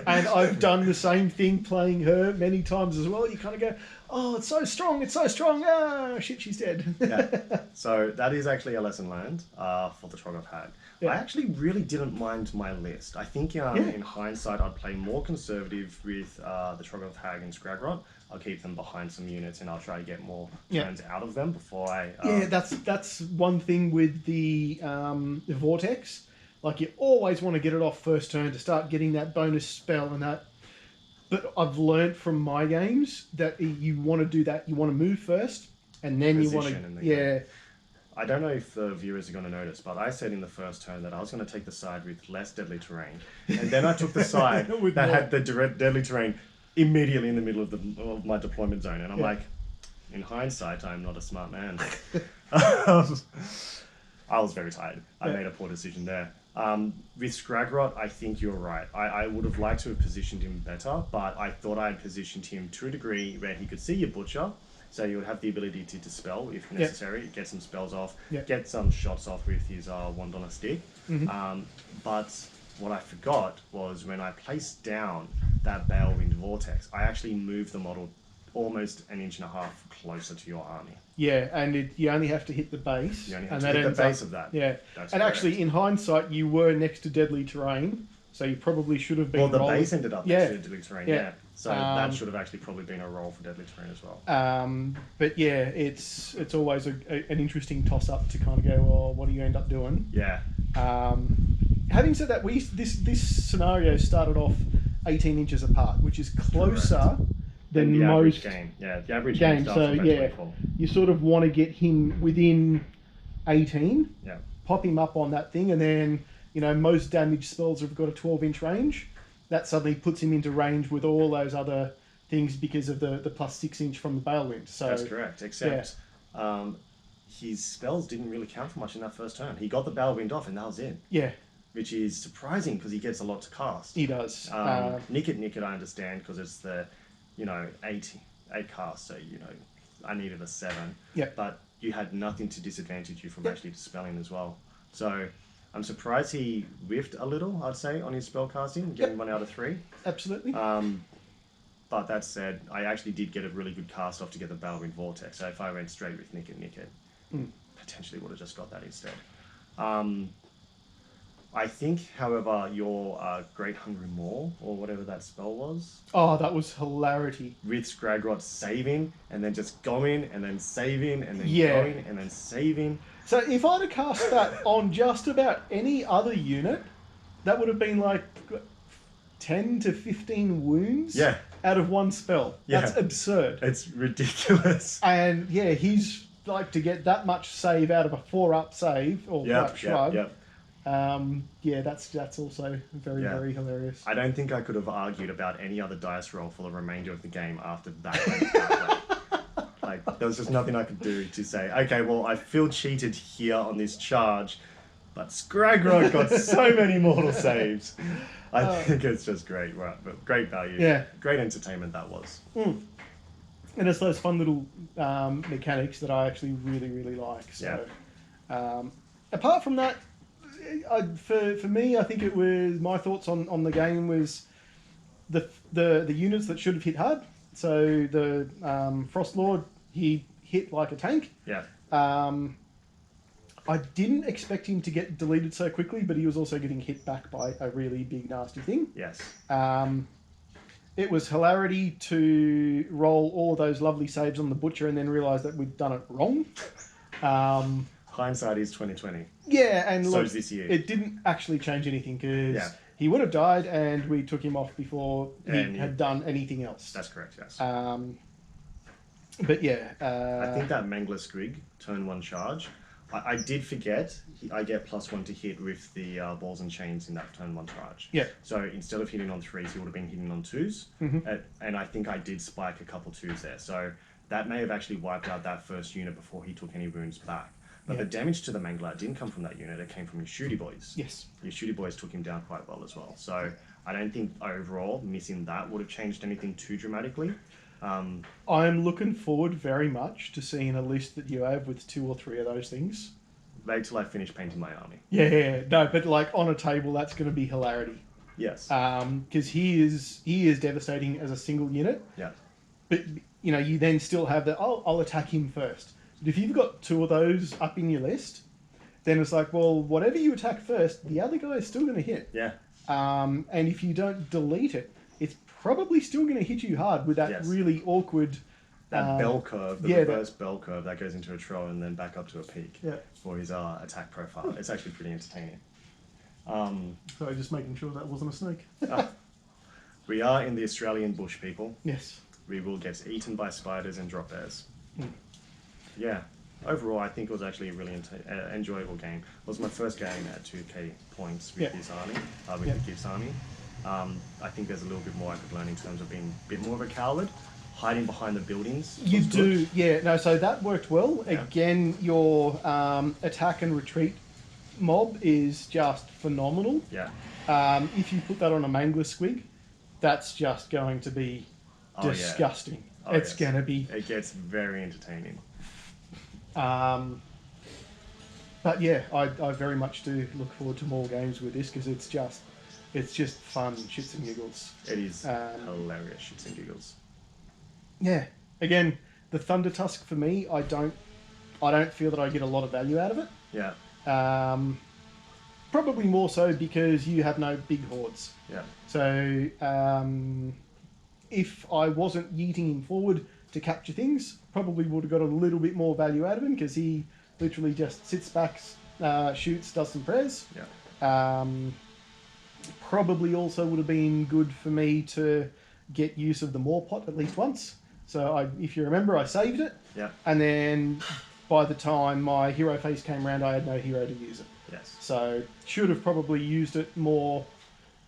And I've done the same thing playing her many times as well. You kind of go, oh, it's so strong, it's so strong. Ah, shit, she's dead. Yeah. So that is actually a lesson learned for the Troggoth Hag. I actually really didn't mind my list. I think in hindsight, I'd play more conservative with the Troggoth Hag and Scragrot. I'll keep them behind some units, and I'll try to get more turns out of them before I... that's one thing with the Vortex. Like, you always want to get it off first turn to start getting that bonus spell and that. But I've learnt from my games that you want to do that. You want to move first, and then you want to... I don't know if the viewers are going to notice, but I said in the first turn that I was going to take the side with less deadly terrain. And then I took the side that had the direct deadly terrain immediately in the middle of my deployment zone. And I'm like, in hindsight, I'm not a smart man. I was very tired. I made a poor decision there. With Scragrot, I think you're right. I would have liked to have positioned him better, but I thought I had positioned him to a degree where he could see your Butcher, so you would have the ability to dispel if necessary, get some spells off, get some shots off with his wand on a stick. But what I forgot was when I placed down that Balewind Vortex, I actually moved the model almost 1.5 inches closer to your army. Yeah, and you only have to hit the base. You only have to hit the base of that. Yeah, and actually, in hindsight, you were next to deadly terrain, so you probably should have been. Well, the base ended up next to deadly terrain. So that should have actually probably been a roll for deadly terrain as well. But yeah, it's always an interesting toss up to kind of go, well, what do you end up doing? Yeah. Having said that, this scenario started off 18 inches apart, which is closer than the most game. Yeah, the average game. So yeah, you sort of want to get him within 18. Yeah. Pop him up on that thing, and then most damage spells have got a 12-inch range. That suddenly puts him into range with all those other things because of the +6-inch from the Balewind. So that's correct. Except his spells didn't really count for much in that first turn. He got the Balewind off, and that was it. Yeah. Which is surprising because he gets a lot to cast. He does. Nick it, I understand, because it's the 8 cast, so I needed a 7. Yeah. But you had nothing to disadvantage you from actually dispelling as well. So I'm surprised he whiffed a little, I'd say, on his spell casting, getting 1 out of 3. Absolutely. But that said, I actually did get a really good cast off to get the Balewind Vortex. So if I went straight with Nick it, potentially would have just got that instead. I think, however, your Great Hungry Maw, or whatever that spell was... Oh, that was hilarity. With Scragrot saving, and then just going, and then saving, and then going, and then saving. So if I'd have cast that on just about any other unit, that would have been like 10 to 15 wounds out of one spell. That's absurd. It's ridiculous. And yeah, he's like to get that much save out of a 4-up save, or 4-up shrug. That's also very, very hilarious. I don't think I could have argued about any other dice roll for the remainder of the game after that. Like, there was just nothing I could do to say, okay, well, I feel cheated here on this charge, but Scragrot got so many mortal saves. I think it's just great, right? But great value. Yeah. Great entertainment that was. And it's those fun little mechanics that I actually really, really like. So, apart from that, for me, I think it was my thoughts on the game was the units that should have hit hard. So the Frost Lord, he hit like a tank. Yeah. I didn't expect him to get deleted so quickly, but he was also getting hit back by a really big nasty thing. Yes. It was hilarity to roll all of those lovely saves on the Butcher and then realise that we'd done it wrong. Hindsight is 2020. Yeah, and So look, is this year. it didn't actually change anything because Yeah. he would have died and we took him off before he had done anything else. That's correct, yes. But yeah. I think that Mangler Squig, turn 1 charge, I did forget, I get +1 to hit with the balls and chains in that turn 1 charge. Yeah. So instead of hitting on 3s, he would have been hitting on 2s. And I think I did spike a couple 2s there. So that may have actually wiped out that first unit before he took any wounds back. But the damage to the Mangler didn't come from that unit, it came from your shooty boys. Yes. Your shooty boys took him down quite well as well. So I don't think overall missing that would have changed anything too dramatically. I'm looking forward very much to seeing a list that you have with 2 or 3 of those things. Wait till I finish painting my army. Yeah, no, but like on a table, that's going to be hilarity. Yes. Because he is devastating as a single unit. Yeah. But you know, you then still have that. Oh, I'll attack him first. But if you've got 2 of those up in your list, then it's like, well, whatever you attack first, the other guy is still going to hit. Yeah. And if you don't delete it, it's probably still going to hit you hard with that really awkward... That bell curve, the reverse bell curve that goes into a troll and then back up to a peak for his attack profile. It's actually pretty entertaining. Sorry, just making sure that wasn't a snake. We are in the Australian bush, people. Yes. We will get eaten by spiders and drop bears. Yeah. Overall, I think it was actually a really enjoyable game. It was my first game at 2k points with this army, with the Gitz army. I think there's a little bit more I could learn in terms of being a bit more of a coward. Hiding behind the buildings. You do, yeah. No, so that worked well. Yeah. Again, your attack and retreat mob is just phenomenal. Yeah. If you put that on a Mangler Squig, that's just going to be disgusting. Oh, it's going to be... It gets very entertaining. But yeah, I very much do look forward to more games with this because it's just fun, shits and giggles. It is hilarious shits and giggles. Yeah. Again, the Thunder Tusk for me, I don't feel that I get a lot of value out of it. Yeah. Probably more so because you have no big hordes. Yeah. So if I wasn't yeeting him forward to capture things, probably would have got a little bit more value out of him because he literally just sits back, shoots, does some prayers. Yeah. Probably also would have been good for me to get use of the Maw Pot at least once. So if you remember, I saved it. Yeah. And then by the time my hero phase came around, I had no hero to use it. Yes. So should have probably used it more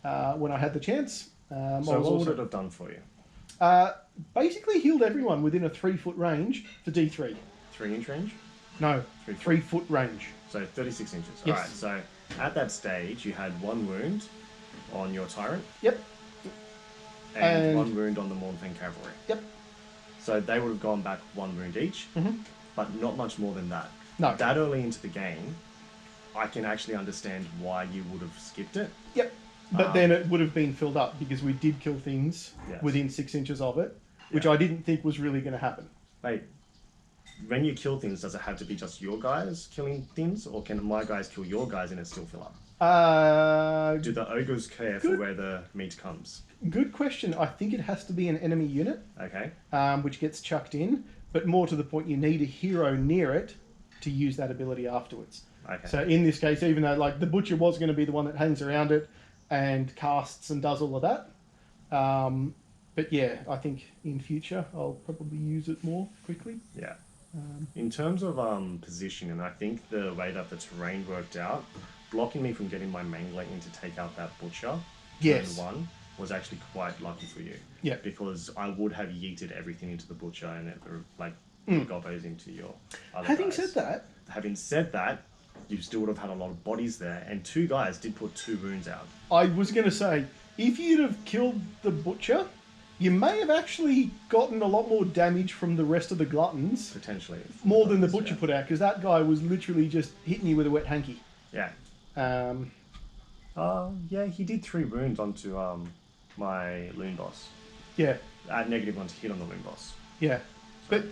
when I had the chance. So what would it have done for you? Basically healed everyone within a 3-foot range for D3. 3-inch range? No, 3 3-foot range. So 36 inches. Yes. Alright, so at that stage you had 1 wound on your tyrant. Yep. And 1 wound on the Mornfang cavalry. Yep. So they would have gone back 1 wound each, but not much more than that. No. That early into the game, I can actually understand why you would have skipped it. Yep. But then it would have been filled up because we did kill things within 6 inches of it, which I didn't think was really going to happen. Wait, when you kill things, does it have to be just your guys killing things, or can my guys kill your guys and it still fill up? Do the ogres care for where the meat comes? Good question. I think it has to be an enemy unit, Okay. which gets chucked in, but more to the point, you need a hero near it to use that ability afterwards. Okay. So in this case, even though like the Butcher was going to be the one that hangs around it and casts and does all of that, but yeah, I think in future I'll probably use it more quickly. Yeah. In terms of positioning, I think the way that the terrain worked out, blocking me from getting my Mangler in to take out that Butcher, Yes. turn 1, was actually quite lucky for you. Yeah. Because I would have yeeted everything into the Butcher and it like gobbos into your other Having guys. said that, Having said that, you still would have had a lot of bodies there, and 2 guys did put 2 wounds out. I was going to say, if you'd have killed the Butcher, you may have actually gotten a lot more damage from the rest of the Gluttons. Potentially. More than the Butcher put out, because that guy was literally just hitting you with a wet hanky. Yeah. Um, Yeah, he did 3 wounds onto my loon boss. Yeah, Add -1 to hit on the loon boss. yeah. But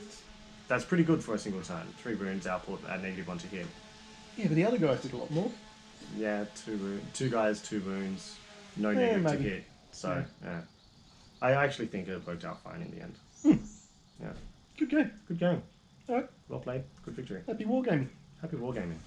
That's pretty good for a single turn. 3 wounds output, add -1 to hit. yeah, but the other guys did a lot more. Yeah, 2 guys, 2 wounds, no Yeah, negative maybe. to hit. So, yeah. I actually think it worked out fine in the end. Yeah. Good game. Good game. All right, Well played. Good victory. happy wargaming. Happy wargaming.